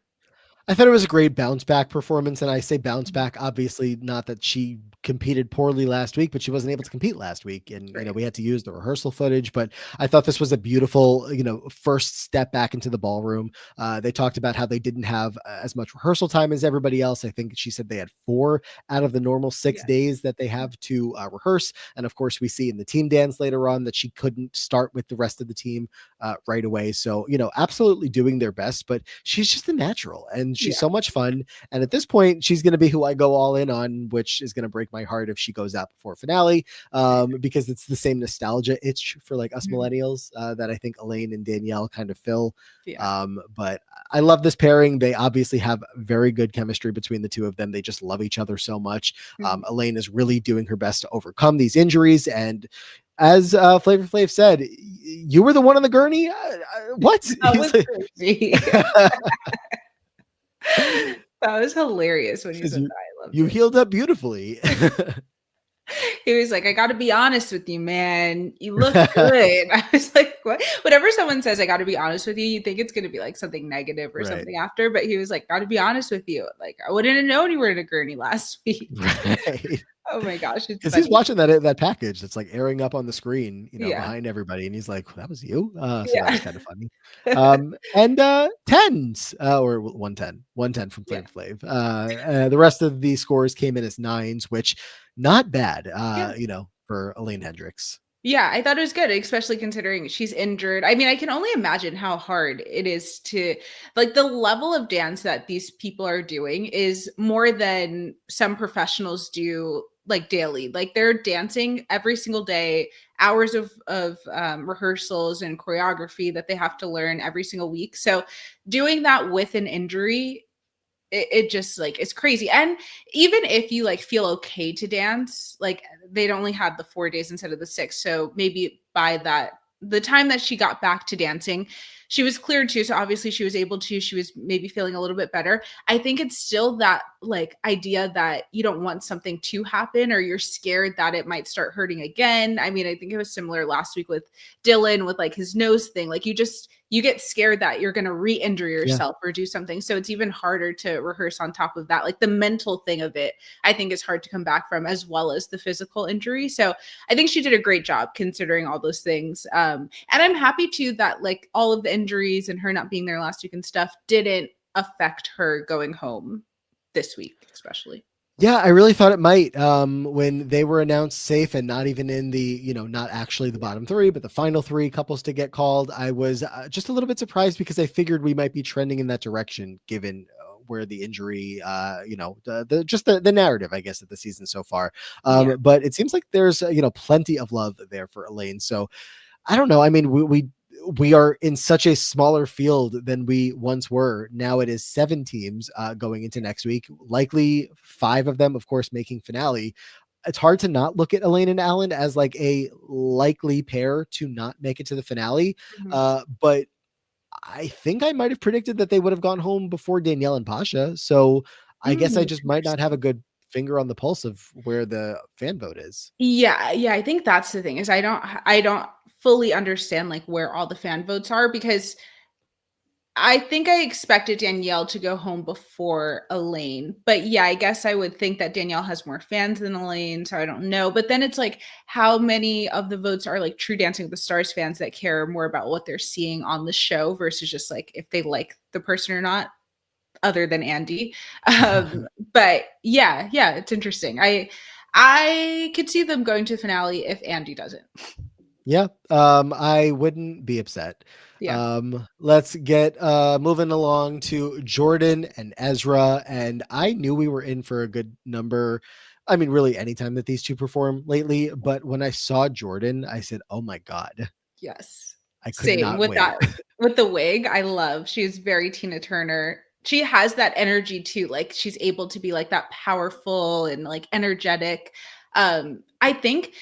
I thought it was a great bounce back performance. And I say bounce back, obviously, not that she competed poorly last week, but she wasn't able to compete last week. And, Right. we had to use the rehearsal footage, but I thought this was a beautiful, first step back into the ballroom. They talked about how they didn't have as much rehearsal time as everybody else. I think she said they had 4 out of the normal 6 Yeah. days that they have to rehearse. And of course, we see in the team dance later on that she couldn't start with the rest of the team right away. So, absolutely doing their best, but she's just a natural and she's Yeah. so much fun. And at this point, she's going to be who I go all in on, which is going to break my heart if she goes out before finale, because it's the same nostalgia itch for like us Mhm. millennials that I think Elaine and Danielle kind of fill. Yeah. But I love this pairing. They obviously have very good chemistry between the two of them. They just love each other so much. Mhm. Elaine is really doing her best to overcome these injuries. And as Flavor Flav said, you were the one on the gurney. What? That He's was like, crazy. That was hilarious when you says said you that. I loved you it. healed up beautifully. He was like, "I gotta be honest with you, man. You look good." I was like, "What?" Whenever someone says, "I gotta be honest with you," you think it's gonna be like something negative or Right. something after, but he was like, "Gotta be honest with you. Like, I wouldn't have known you were in a gurney last week." Right. Oh my gosh, it's Because he's funny. watching that package that's like airing up on the screen, Yeah. behind everybody, and he's like, "That was you." So that was Yeah. kind of funny. And tens or 110 from Yeah. Flavor Flav. The rest of the scores came in as nines, which not bad. Yeah. For Elaine Hendricks. Yeah, I thought it was good, especially considering she's injured. I mean, I can only imagine how hard it is to like the level of dance that these people are doing is more than some professionals do like daily. Like they're dancing every single day, hours of rehearsals and choreography that they have to learn every single week. So doing that with an injury it just like it's crazy. And even if you like feel okay to dance, like they'd only had the 4 days instead of the 6. So maybe by the time that she got back to dancing, she was cleared too. So obviously she was able to, she was maybe feeling a little bit better. I think it's still that like idea that you don't want something to happen or you're scared that it might start hurting again. I mean, I think it was similar last week with Dylan with like his nose thing. Like you get scared that you're going to re-injure Yeah. yourself or do something. So it's even harder to rehearse on top of that. Like the mental thing of it, I think is hard to come back from as well as the physical injury. So I think she did a great job considering all those things. And I'm happy too that like all of the injuries and her not being there last week and stuff didn't affect her going home this week, especially. Yeah, I really thought it might when they were announced safe and not even in the, not actually the Yeah. bottom 3, but the final 3 couples to get called. I was just a little bit surprised because I figured we might be trending in that direction given where the injury, the just the narrative, I guess, of the season so far. Yeah. But it seems like there's, plenty of love there for Elaine. So I don't know. I mean, we are in such a smaller field than we once were. Now it is 7 teams going into next week, likely 5 of them, of course, making finale. It's hard to not look at Elaine and Alan as like a likely pair to not make it to the finale. Mhm. But I think I might have predicted that they would have gone home before Danielle and Pasha. So I guess I just might not have a Interesting. good finger on the pulse of where the fan vote is. Yeah, yeah, I think that's the thing is I don't fully understand like where all the fan votes are because I think I expected Danielle to go home before Elaine. But yeah, I guess I would think that Danielle has more fans than Elaine, so I don't know. But then it's like how many of the votes are like true Dancing with the Stars fans that care more about what they're seeing on the show versus just like if they like the person or not other than Andy. But yeah, it's interesting. I could see them going to the finale if Andy doesn't. Yeah, I wouldn't be upset. Yeah. Let's get moving along to Jordan and Ezra. And I knew we were in for a good number. I mean, really, anytime that these two perform lately. But when I saw Jordan, I said, "Oh my God, Yes. I could Same not with wait." that with the wig, I love. She's very Tina Turner. She has that energy too. Like she's able to be like that powerful and like energetic. I think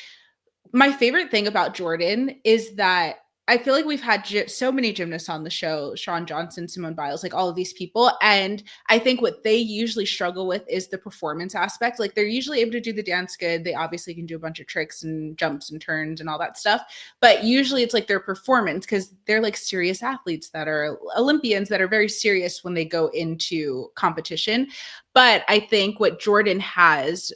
my favorite thing about Jordan is that I feel like we've had so many gymnasts on the show, Shawn Johnson, Simone Biles, like all of these people. And I think what they usually struggle with is the performance aspect. Like they're usually able to do the dance good. They obviously can do a bunch of tricks and jumps and turns and all that stuff. But usually it's like their performance, because they're like serious athletes that are Olympians that are very serious when they go into competition. But I think what Jordan has,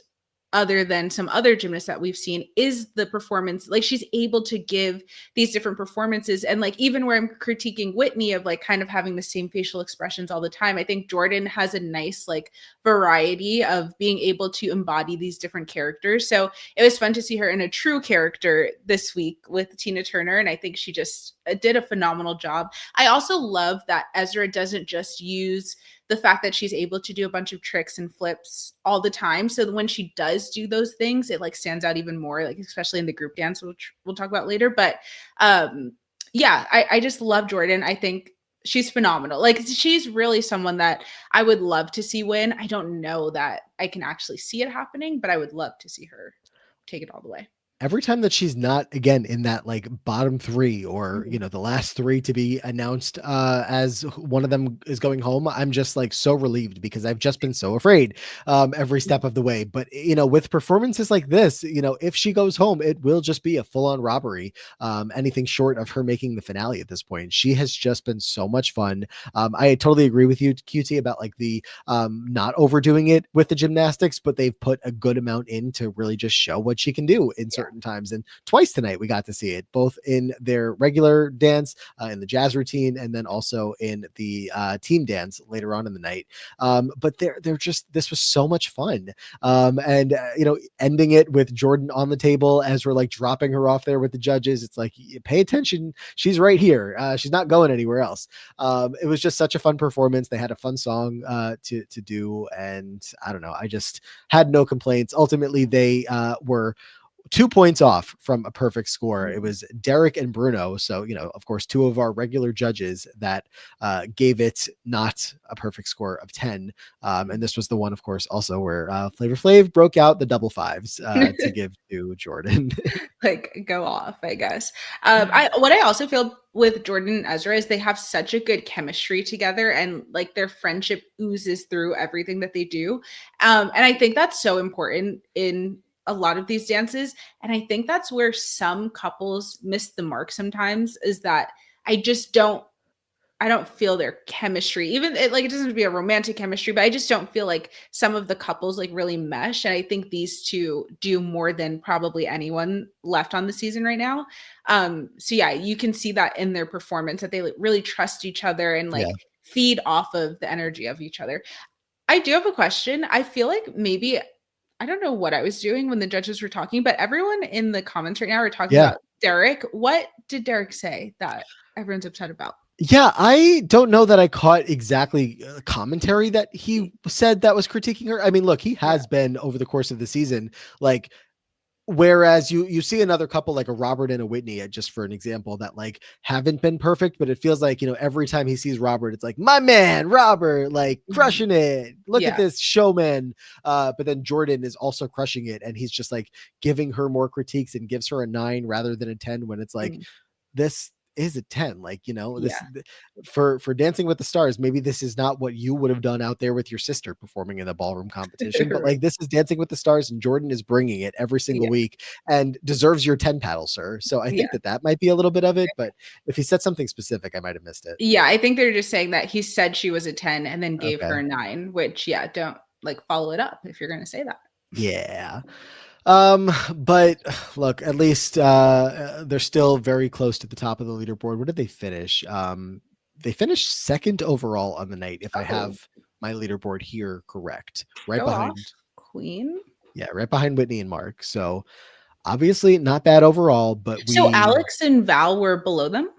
other than some other gymnasts that we've seen, is the performance. Like she's able to give these different performances. And like, even where I'm critiquing Whitney of like kind of having the same facial expressions all the time, I think Jordan has a nice like variety of being able to embody these different characters. So it was fun to see her in a true character this week with Tina Turner. And I think she just did a phenomenal job. I also love that Ezra doesn't just use the fact that she's able to do a bunch of tricks and flips all the time. So when she does do those things, it like stands out even more, like especially in the group dance, which we'll talk about later. But yeah, I just love Jordan. I think she's phenomenal. Like she's really someone that I would love to see win. I don't know that I can actually see it happening, but I would love to see her take it all the way. Every time that she's not, again, in that like bottom three or, you know, the last three to be announced as one of them is going home, I'm just like so relieved, because I've just been so afraid every step of the way. But, you know, with performances like this, you know, if she goes home, it will just be a full on robbery. Anything short of her making the finale at this point. She has just been so much fun. I totally agree with you, QT, about like the not overdoing it with the gymnastics, but they've put a good amount in to really just show what she can do in certain times. And twice tonight we got to see it, both in their regular dance, in the jazz routine, and then also in the team dance later on in the night. But they're just, this was so much fun. And you know, ending it with Jordan on the table as we're like dropping her off there with the judges. It's like, pay attention, she's right here. She's not going anywhere else. It was just such a fun performance. They had a fun song to do, and I don't know, I just had no complaints. Ultimately, they were 2 points off from a perfect score. It was Derek and Bruno. So, you know, of course, two of our regular judges that gave it not a perfect score of 10. And this was the one, of course, also where Flavor Flav broke out the double fives to give to Jordan. Like go off, I guess. What I also feel with Jordan and Ezra is they have such a good chemistry together, and like their friendship oozes through everything that they do. And I think that's so important in a lot of these dances. And I think that's where some couples miss the mark sometimes, is that I don't feel their chemistry. Even it doesn't have to be a romantic chemistry, but I just don't feel like some of the couples like really mesh. And I think these two do more than probably anyone left on the season right now. So yeah, you can see that in their performance, that they like really trust each other and like feed off of the energy of each other. I do have a question. I feel like maybe, I don't know what I was doing when the judges were talking, but everyone in the comments right now are talking about Derek. What did Derek say that everyone's upset about? Yeah, I don't know that I caught exactly commentary that he said that was critiquing her. I mean, look, he has been over the course of the season, like, whereas you see another couple like a Robert and a Whitney, just for an example, that like haven't been perfect, but it feels like, you know, every time he sees Robert, it's like, my man, Robert, like crushing it. Look at this showman. But then Jordan is also crushing it. And he's just like giving her more critiques and gives her a 9 rather than a 10, when it's like, this is a 10. Like, you know, this for Dancing with the Stars, maybe this is not what you would have done out there with your sister performing in the ballroom competition, but like, this is Dancing with the Stars, and Jordan is bringing it every single week and deserves your 10 paddle, sir. So I think that might be a little bit of it, but if he said something specific, I might have missed it. Yeah, I think they're just saying that he said she was a 10 and then gave her a 9, which don't like follow it up if you're going to say that. Yeah. But look, at least they're still very close to the top of the leaderboard. What did they finish? They finished second overall on the night, if I have my leaderboard here correct. Right behind Queen. Yeah, right behind Whitney and Mark. So obviously not bad overall, but so Alex and Val were below them.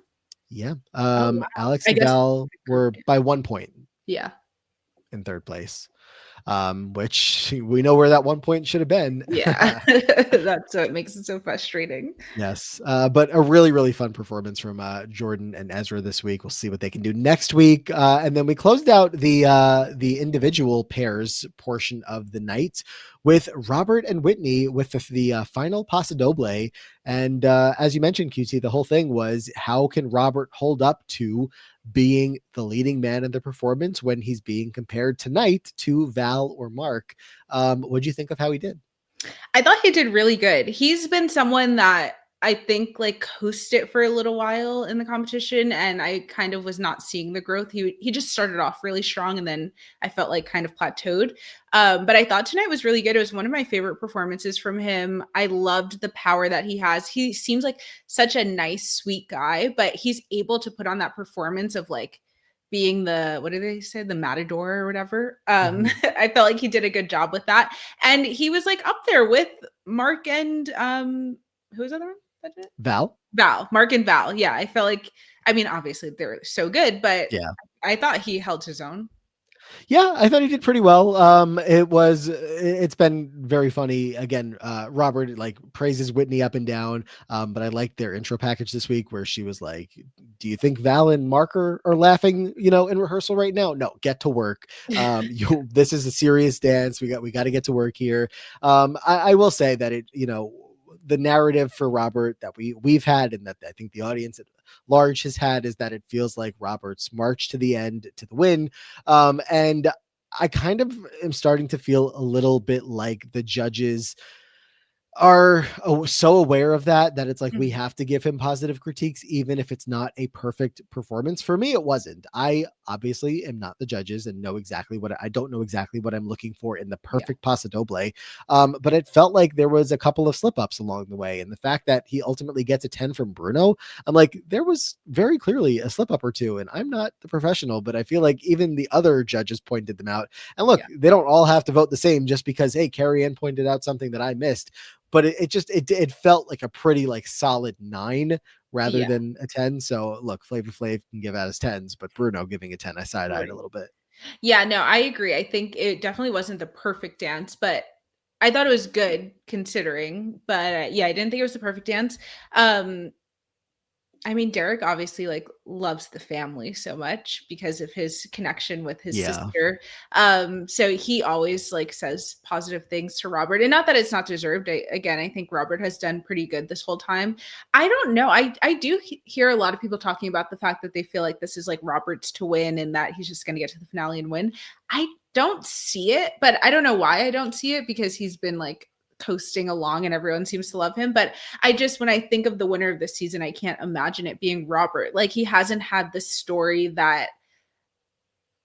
Yeah. Alex and Val were by 1 point. Yeah. In third place. Which we know where that 1 point should have been. Yeah. That's what makes it so frustrating. Yes. But a really, really fun performance from Jordan and Ezra this week. We'll see what they can do next week. And then we closed out the individual pairs portion of the night with Robert and Whitney with the final Paso Doble. And as you mentioned, QT, the whole thing was, how can Robert hold up to being the leading man in the performance when he's being compared tonight to Val or Mark? What do you think of how he did? I thought he did really good. He's been someone that I think like coasted for a little while in the competition, and I kind of was not seeing the growth. He just started off really strong, and then I felt like kind of plateaued. But I thought tonight was really good. It was one of my favorite performances from him. I loved the power that he has. He seems like such a nice, sweet guy, but he's able to put on that performance of like being the, what did they say, the matador or whatever. I felt like he did a good job with that, and he was like up there with Mark and who was the other one? Val. Mark and Val. Yeah, I felt like, I mean, obviously they're so good, but Yeah, I thought he held his own. Yeah, I thought he did pretty well. It's been very funny. Again, Robert like praises Whitney up and down. But I liked their intro package this week where she was like, "Do you think Val and Mark are laughing, in rehearsal right now? No, get to work. This is a serious dance. We got to get to work here." I will say that the narrative for Robert that we've had, and that I think the audience at large has had, is that it feels like Robert's march to the end to the win. And I kind of am starting to feel a little bit like the judges are so aware of that it's like we have to give him positive critiques even if it's not a perfect performance. For me, it wasn't. I obviously am not the judges and I don't know exactly what I'm looking for in the perfect Paso Doble, but it felt like there was a couple of slip-ups along the way, and the fact that he ultimately gets a 10 from Bruno, I'm like, there was very clearly a slip-up or two, and I'm not the professional, but I feel like even the other judges pointed them out. And look, they don't all have to vote the same just because, hey, Carrie Ann pointed out something that I missed. But it felt like a pretty like solid 9 rather than a 10. So look, Flavor Flav can give out his 10s, but Bruno giving a 10, I side-eyed a little bit. Yeah, no, I agree. I think it definitely wasn't the perfect dance, but I thought it was good considering. But yeah, I didn't think it was the perfect dance. I mean, Derek obviously like loves the family so much because of his connection with his sister. So he always like says positive things to Robert, and not that it's not deserved. I think Robert has done pretty good this whole time. I don't know. I do hear a lot of people talking about the fact that they feel like this is like Robert's to win and that he's just going to get to the finale and win. I don't see it, but I don't know why I don't see it, because he's been like coasting along and everyone seems to love him. But when I think of the winner of this season, I can't imagine it being Robert. Like, he hasn't had this story that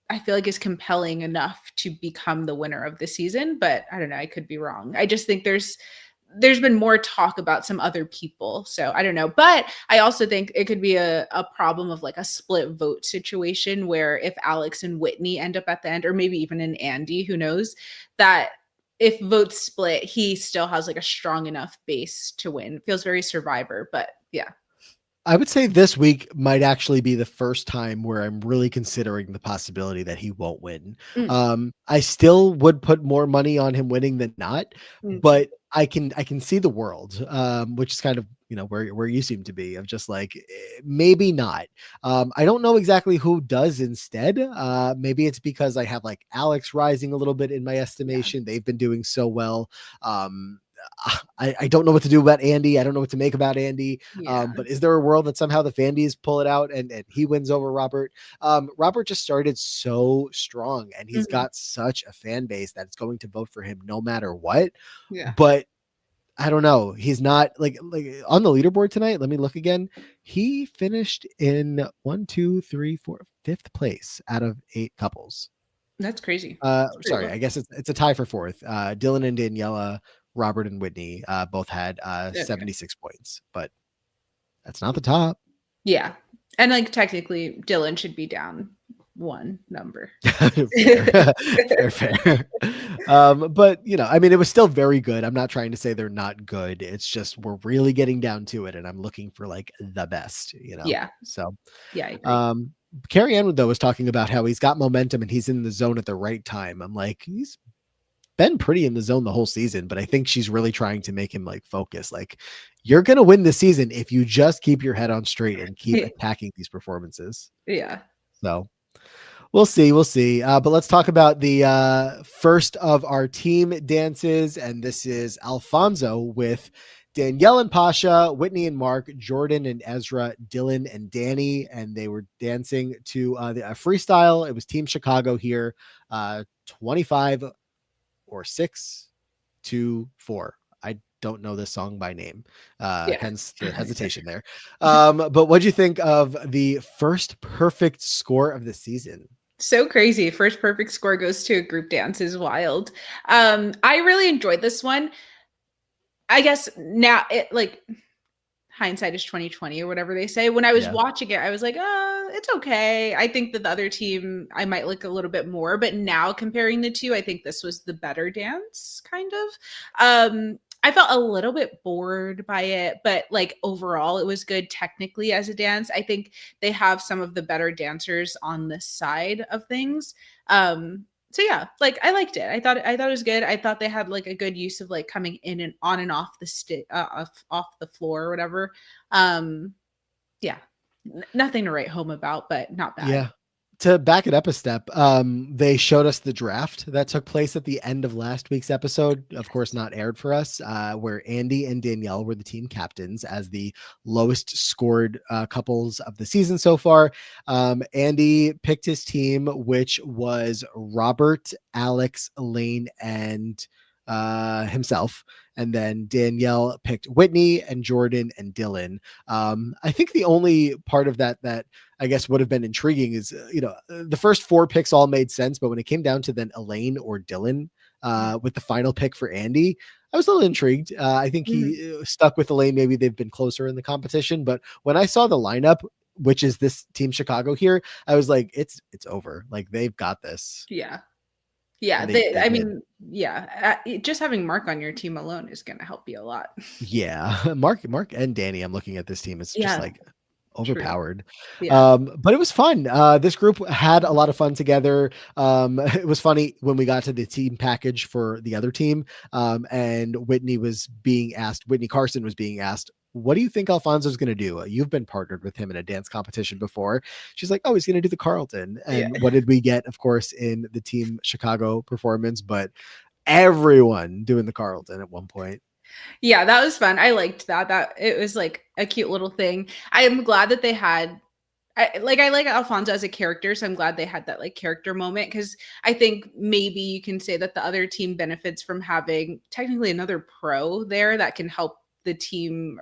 I feel like is compelling enough to become the winner of the season. But I don't know, I could be wrong. I just think there's been more talk about some other people. So I don't know. But I also think it could be a problem of like a split vote situation where if Alex and Whitney end up at the end, or maybe even an Andy, who knows, that if votes split, he still has like a strong enough base to win. It feels very Survivor, but yeah. I would say this week might actually be the first time where I'm really considering the possibility that he won't win. I still would put more money on him winning than not, but I can see the world, which is kind of, where you seem to be, of just like, maybe not. I don't know exactly who does instead. Maybe it's because I have like Alex rising a little bit in my estimation. They've been doing so well. I don't know what to do about Andy. I don't know what to make about Andy. But is there a world that somehow the Fandies pull it out and he wins over Robert? Robert just started so strong, and he's got such a fan base that it's going to vote for him no matter what. But I don't know. He's not like on the leaderboard tonight. Let me look again. He finished in 5th place out of 8 couples. That's crazy. Sorry, I guess it's a tie for 4th. Dylan and Daniela, Robert and Whitney both had 76 points, but that's not the top. Yeah. And like technically Dylan should be down 1 number. fair. But I mean, it was still very good. I'm not trying to say they're not good. It's just we're really getting down to it, and I'm looking for like the best, Yeah. So yeah, I agree. Carrie Ann though was talking about how he's got momentum and he's in the zone at the right time. I'm like, he's been pretty in the zone the whole season, but I think she's really trying to make him like focus. Like, you're gonna win this season if you just keep your head on straight and keep attacking these performances. Yeah. So, We'll see. We'll see. But let's talk about the first of our team dances. And this is Alfonso with Danielle and Pasha, Whitney and Mark, Jordan and Ezra, Dylan and Danny. And they were dancing to the freestyle. It was Team Chicago here, 25 or 6-4. I don't know this song by name, Yeah. hence the hesitation there. But what'd you think of the first perfect score of the season? So crazy. First perfect score goes to a group dance is wild. I really enjoyed this one. I guess now it like hindsight is 2020 or whatever they say. When I was watching it, I was like, it's okay. I think that the other team I might like a little bit more, but now comparing the two, I think this was the better dance kind of. I felt a little bit bored by it, but like overall it was good technically as a dance. I think they have some of the better dancers on this side of things. So yeah, like I liked it. I thought it was good. I thought they had like a good use of like coming in and on and off the off the floor or whatever. Yeah, nothing to write home about, but not bad. Yeah. To back it up a step, they showed us the draft that took place at the end of last week's episode, of course not aired for us, where Andy and Danielle were the team captains as the lowest scored couples of the season so far. Andy picked his team, which was Robert, Alex, Elaine, and himself. And then Danielle picked Whitney and Jordan and Dylan. I think the only part of that I guess would have been intriguing is, the first 4 picks all made sense, but when it came down to then Elaine or Dylan with the final pick for Andy, I was a little intrigued. I think he stuck with Elaine. Maybe they've been closer in the competition, but when I saw the lineup, which is this Team Chicago here, I was like, it's over. Like they've got this. Yeah. Yeah, I mean, yeah, just having Mark on your team alone is going to help you a lot. Yeah, Mark and Danny, I'm looking at this team. It's just like overpowered. But it was fun. This group had a lot of fun together. It was funny when we got to the team package for the other team, and Whitney Carson was being asked, what do you think Alfonso's going to do? You've been partnered with him in a dance competition before. She's like, oh, he's going to do the Carlton. And what did we get, of course, in the Team Chicago performance? But everyone doing the Carlton at one point. Yeah, that was fun. I liked that it was like a cute little thing. I am glad that they had I like Alfonso as a character, so I'm glad they had that like character moment, because I think maybe you can say that the other team benefits from having technically another pro there that can help the team,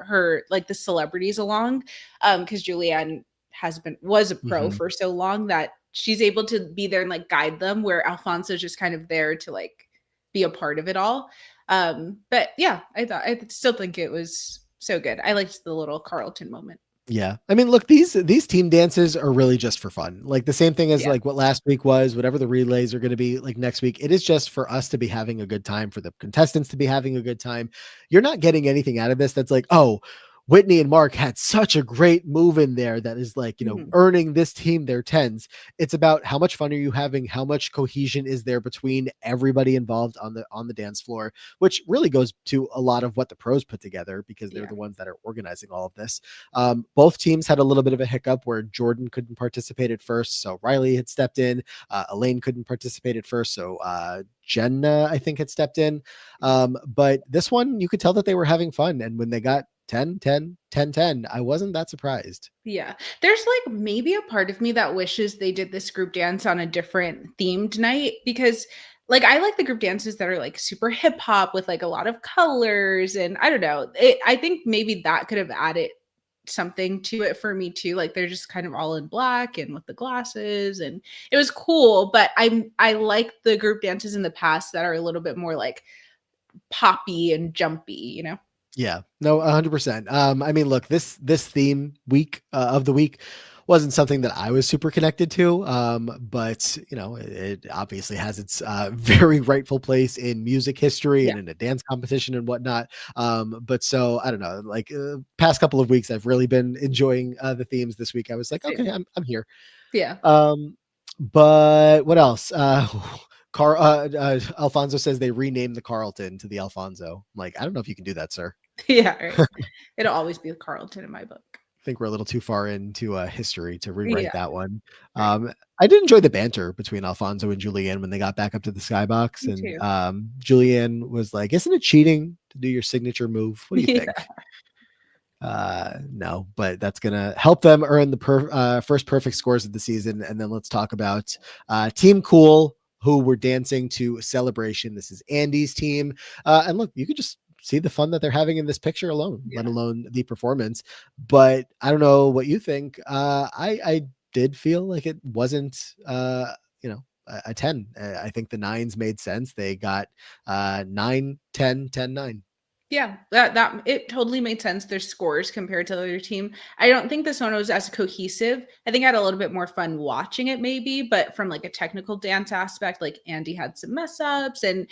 like the celebrities along, because Julianne was a pro for so long that she's able to be there and like guide them, where Alfonso's just kind of there to like be a part of it all. But yeah, I still think it was so good. I liked the little Carlton moment. Yeah. I mean, look, these team dances are really just for fun. Like the same thing as like what last week was, whatever the relays are going to be like next week. It is just for us to be having a good time, for the contestants to be having a good time. You're not getting anything out of this that's like, oh, Whitney and Mark had such a great move in there that is like, earning this team their 10s. It's about how much fun are you having? How much cohesion is there between everybody involved on the dance floor, which really goes to a lot of what the pros put together, because they're the ones that are organizing all of this. Both teams had a little bit of a hiccup where Jordan couldn't participate at first, so Riley had stepped in. Elaine couldn't participate at first, so Jenna, I think, had stepped in. But this one, you could tell that they were having fun. And when they got 10, 10, 10, 10, I wasn't that surprised. Yeah. There's like maybe a part of me that wishes they did this group dance on a different themed night, because like I like the group dances that are like super hip hop with like a lot of colors, and I don't know. I think maybe that could have added something to it for me too. Like they're just kind of all in black and with the glasses, and it was cool, but I like the group dances in the past that are a little bit more like poppy and jumpy. Yeah, no, 100%. I mean, look, this theme week of the week wasn't something that I was super connected to. But it obviously has its very rightful place in music history and in a dance competition and whatnot. But so I don't know, like past couple of weeks, I've really been enjoying the themes. This week, I was like, okay, I'm here. Yeah. But what else? Alfonso says they renamed the Carlton to the Alfonso. I'm like, I don't know if you can do that, sir. Yeah, right. It'll always be the Carlton in my book. think we're a little too far into history to rewrite Yeah, that one. right. I did enjoy the banter between Alfonso and Julianne when they got back up to the skybox, Me and too. Julianne was like, "Isn't it cheating to do your signature move? What do you Yeah. think?" No, but that's gonna help them earn the first perfect scores of the season. And then let's talk about Team Cool, who were dancing to Celebration. This is Andy's team, and look, you could just see the fun that they're having in this picture alone, let Yeah. alone the performance. But I don't know what you think. I did feel like it wasn't you know a 10. I think the nines made sense. They got 9, 10, 10, 9. Yeah, that it totally made sense. Their scores compared to the other team. I don't think this one was as cohesive. I think I had a little bit more fun watching it, maybe, but from like a technical dance aspect, like Andy had some mess ups, and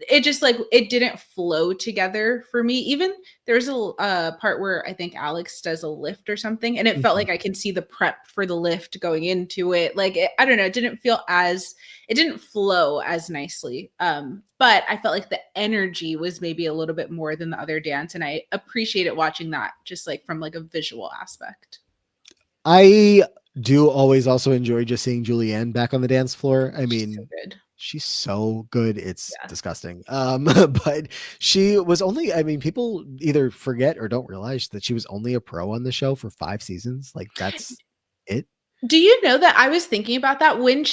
it just like it didn't flow together for me. Even there's a part where I think Alex does a lift or something, and it felt Mhm. like I can see the prep for the lift going into it. Like I don't know, it didn't feel as it didn't flow as nicely. But I felt like the energy was maybe a little bit more than the other dance, and I appreciated watching that just like from like a visual aspect. I do always also enjoy just seeing Julianne back on the dance floor. I She's so mean, good. she's so good. It's Yeah. disgusting. But she was only, I mean, people either forget or don't realize that she was only a pro on the show for 5 seasons. Like that's it. Do you know that I was thinking about that when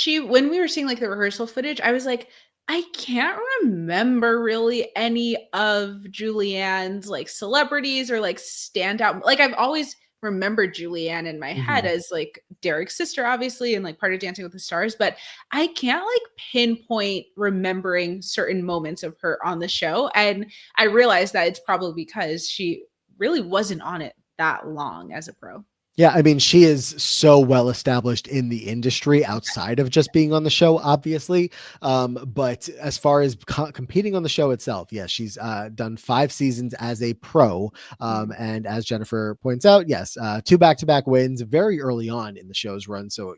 we were seeing like the rehearsal footage, I was like, I can't remember really any of Julianne's like celebrities or like standout. Like I've always remembered Julianne in my head Mhm. as like Derek's sister, obviously, and like part of Dancing with the Stars, but I can't like pinpoint remembering certain moments of her on the show. And I realized that it's probably because she really wasn't on it that long as a pro. Yeah, I mean, she is so well established in the industry outside of just being on the show, obviously. But as far as competing on the show itself, yes, she's done 5 seasons as a pro. Mhm. And as Jennifer points out, yes, 2 back-to-back wins very early on in the show's run. So,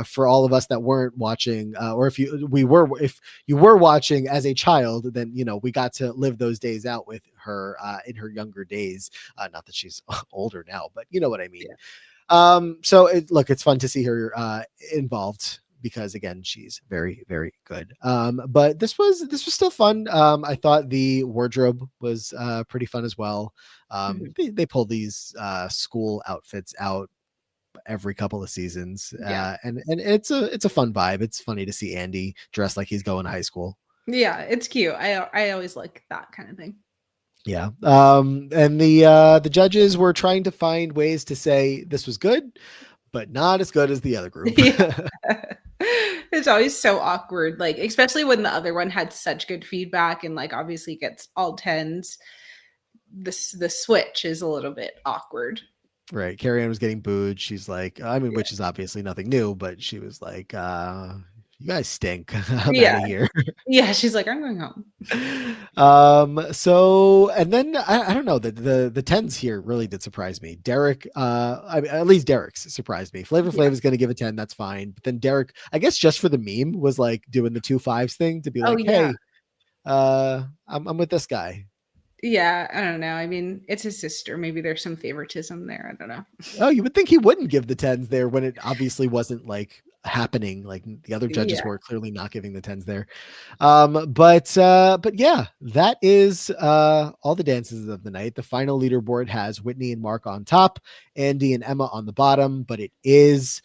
for all of us that weren't watching, or if you were watching as a child, then we got to live those days out with her in her younger days. Not that she's older now, but you know what I mean. Yeah. So look, it's fun to see her involved because again, she's very, very good. But this was still fun. I thought the wardrobe was pretty fun as well. Mhm. They pull these school outfits out every couple of seasons, Yeah. and it's a fun vibe. It's funny to see Andy dressed like he's going to high school. Yeah, it's cute. I always like that kind of thing. Yeah. And the judges were trying to find ways to say this was good, but not as good as the other group. Yeah. It's always so awkward, like, especially when the other one had such good feedback and, like, obviously gets all 10s. The switch is a little bit awkward. Right. Carrie Ann was getting booed. She's like, I mean, Yeah. which is obviously nothing new, but she was like, you guys stink. I'm out Yeah. of here. Yeah, she's like, "I'm going home." So and then I don't know, the tens here really did surprise me. Derek, I mean, at least Derek's surprised me. Flavor Yeah. Flav is gonna give a 10, that's fine. But then Derek, I guess just for the meme, was like doing the 2 5s thing to be Oh, like, yeah. hey, I'm with this guy. Yeah, I don't know. I mean, it's his sister. Maybe there's some favoritism there. I don't know. Oh, you would think he wouldn't give the tens there when it obviously wasn't like happening. Like the other judges Yeah. were clearly not giving the tens there. But yeah, that is all the dances of the night. The final leaderboard has Whitney and Mark on top, Andy and Emma on the bottom, but it is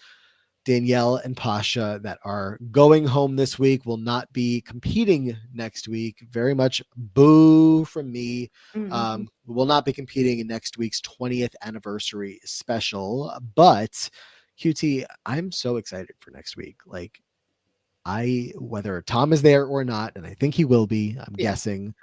Danielle and Pasha that are going home this week, will not be competing next week. Very much boo from me. Mhm. Will not be competing in next week's 20th anniversary special. But QT, I'm so excited for next week. Like, whether Tom is there or not, and I think he will be, I'm Yeah. guessing.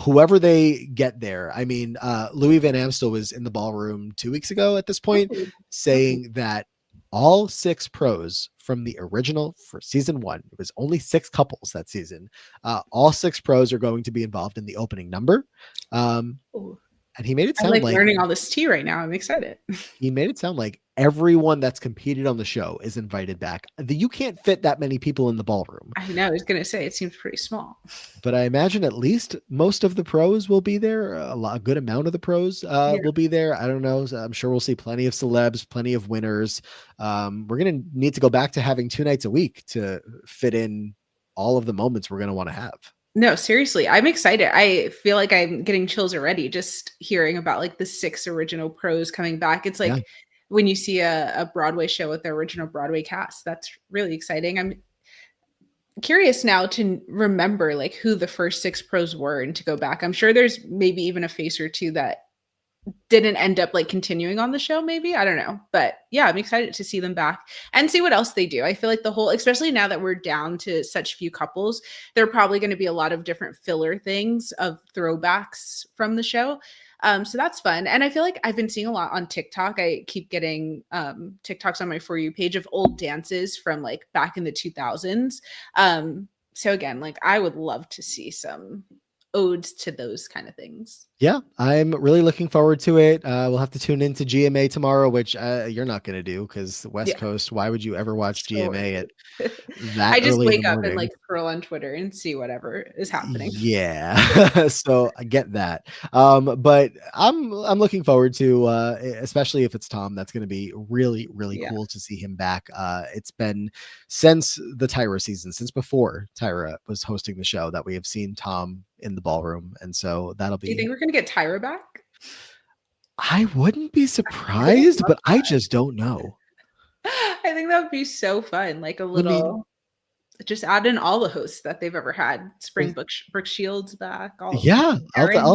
Whoever they get there, I mean, Louis Van Amstel was in the ballroom 2 weeks ago at this point, Oh, oh, saying that all 6 pros from the original for season 1, it was only 6 couples that season. All 6 pros are going to be involved in the opening number. Um, oh. and he made it I sound like like learning all this tea right now. I'm excited. he made it sound like everyone that's competed on the show is invited back. You can't fit that many people in the ballroom. I know. I was going to say, it seems pretty small. But I imagine at least most of the pros will be there. A good amount of the pros will be there. I don't know. I'm sure we'll see plenty of celebs, plenty of winners. We're going to need to go back to having 2 nights a week to fit in all of the moments we're going to want to have. No, seriously, I'm excited. I feel like I'm getting chills already just hearing about like the 6 original pros coming back. It's like when you see a Broadway show with the original Broadway cast, that's really exciting. I'm curious now to remember like who the first 6 pros were and to go back. I'm sure there's maybe even a face or two that didn't end up like continuing on the show, maybe. I don't know. But yeah, I'm excited to see them back and see what else they do. I feel like the whole, especially now that we're down to such few couples, there are probably going to be a lot of different filler things of throwbacks from the show. So that's fun. And I feel like I've been seeing a lot on TikTok. I keep getting TikToks on my For You page of old dances from like back in the 2000s. So again, like I would love to see some odes to those kind of things. Yeah, I'm really looking forward to it. We'll have to tune into GMA tomorrow, which you're not going to do because West Coast. Why would you ever watch GMA at that I just early wake in the up morning? and like scroll on Twitter and see whatever is happening. Yeah, so I get that. But I'm looking forward to, especially if it's Tom. That's going to be really cool to see him back. It's been since the Tyra season, since before Tyra was hosting the show, that we have seen Tom in the ballroom, and so that'll be. Do you think we're gonna get Tyra back? I wouldn't be surprised, but I just don't know. I think that would be so fun. Like a little, just add in all the hosts that they've ever had. Spring Brooke Shields back. I'll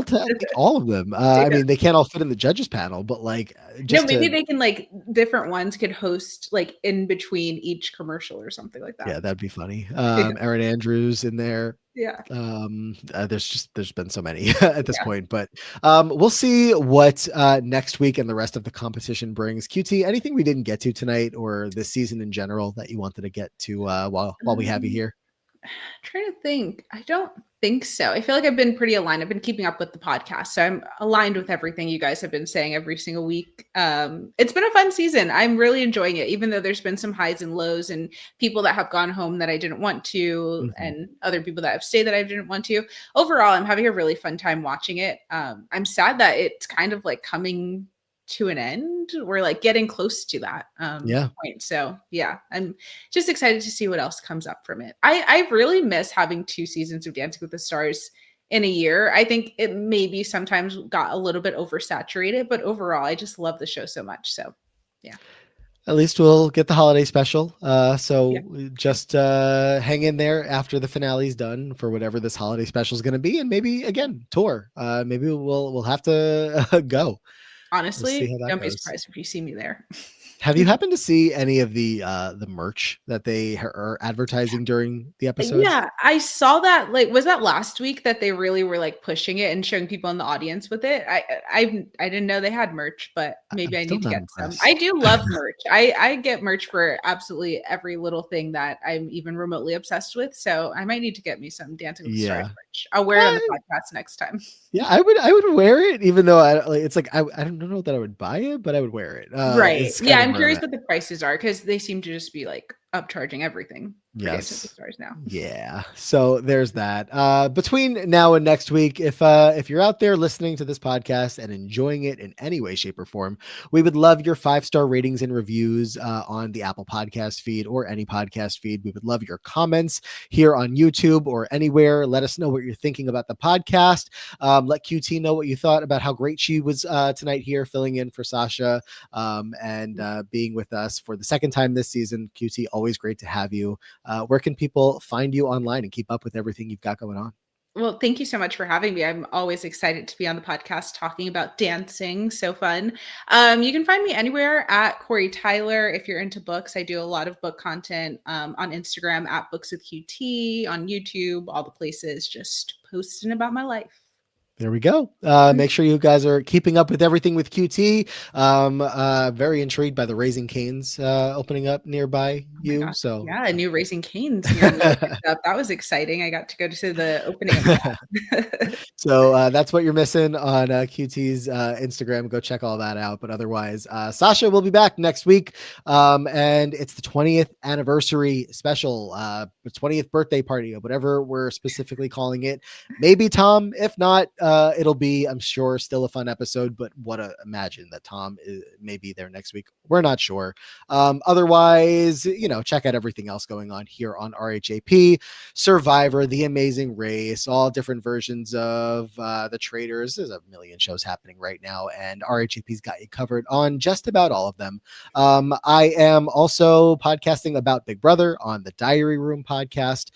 take all of them. I mean, they can't all fit in the judges panel, but like, just maybe they can like different ones could host like in between each commercial or something like that. Yeah, that'd be funny. Erin Andrews in there. Yeah. There's been so many at this point, but we'll see what next week and the rest of the competition brings. QT, anything we didn't get to tonight or this season in general that you wanted to get to while we have you here? I'm trying to think. I don't think so. I feel like I've been pretty aligned. I've been keeping up with the podcast, so I'm aligned with everything you guys have been saying every single week. It's been a fun season. I'm really enjoying it, even though there's been some highs and lows and people that have gone home that I didn't want to, and other people that have stayed that I didn't want to. Overall, I'm having a really fun time watching it. I'm sad that it's kind of like coming to an end. We're like getting close to that point. So yeah, I'm just excited to see what else comes up from it. I really miss having 2 seasons of Dancing with the Stars in a year. I think it maybe sometimes got a little bit oversaturated, but overall I just love the show so much. So yeah. At least we'll get the holiday special. Just hang in there after the finale's done for whatever this holiday special is going to be, and maybe again tour. Maybe we'll have to go. Honestly, don't be surprised if you see me there. Have you happened to see any of the merch that they are advertising during the episode? Yeah, I saw that. Like, was that last week that they really were like pushing it and showing people in the audience with it? I didn't know they had merch, but maybe I need to get some. I do love merch. I get merch for absolutely every little thing that I'm even remotely obsessed with. So I might need to get me some Dancing with the Stars merch. I'll wear it on the podcast next time. Yeah, I would wear it, even though I don't know that I would buy it, but I would wear it. Right. Yeah, I'm curious what the prices are because they seem to just be like upcharging everything. Yes. Stars now. Yeah. So there's that. Between now and next week, if you're out there listening to this podcast and enjoying it in any way, shape, or form, we would love your 5-star ratings and reviews on the Apple Podcast feed or any podcast feed. We would love your comments here on YouTube or anywhere. Let us know what you're thinking about the podcast. Let QT know what you thought about how great she was tonight here, filling in for Sasha and being with us for the second time this season. QT, always great to have you. Where can people find you online and keep up with everything you've got going on? Well, thank you so much for having me. I'm always excited to be on the podcast talking about dancing. So fun. You can find me anywhere at Corey Tyler. If you're into books, I do a lot of book content on Instagram at Books with QT, on YouTube, all the places, just posting about my life. There we go. Make sure you guys are keeping up with everything with QT. Very intrigued by the Raising Cane's opening up nearby you. So yeah, a new Raising Cane's near me opened up. That was exciting. I got to go to the opening of that. So that's what you're missing on QT's Instagram. Go check all that out. But otherwise, Sasha will be back next week. And it's the 20th anniversary special, the 20th birthday party, or whatever we're specifically calling it. Maybe Tom. If not, it'll be, I'm sure, still a fun episode. But imagine that Tom may be there next week. We're not sure. Otherwise, check out everything else going on here on RHAP, Survivor, The Amazing Race, all different versions of The Traitors. There's a million shows happening right now, and RHAP's got you covered on just about all of them. I am also podcasting about Big Brother on the Diary Room podcast.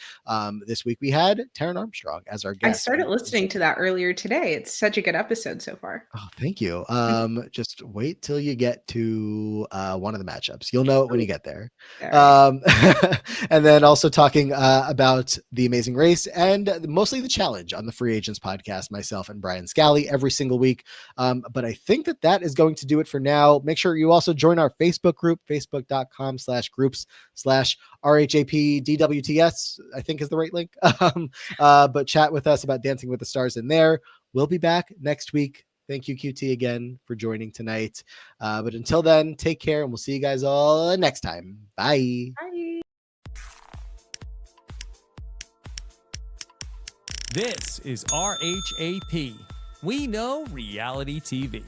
This week we had Taryn Armstrong as our guest. I started listening to that earlier today. It's such a good episode so far. Oh, thank you. Just wait till you get to one of the matchups. You'll know it when you get there. And then also talking about The Amazing Race and mostly the challenge on the Free Agents podcast, myself and Brian Scally every single week. But I think that is going to do it for now. Make sure you also join our Facebook group, facebook.com/groups/RHAP DWTS, I think is the right link. But chat with us about Dancing with the Stars in there. We'll be back next week. Thank you, QT, again for joining tonight. But until then, take care, and we'll see you guys all next time. Bye. Bye. This is RHAP. We know reality TV.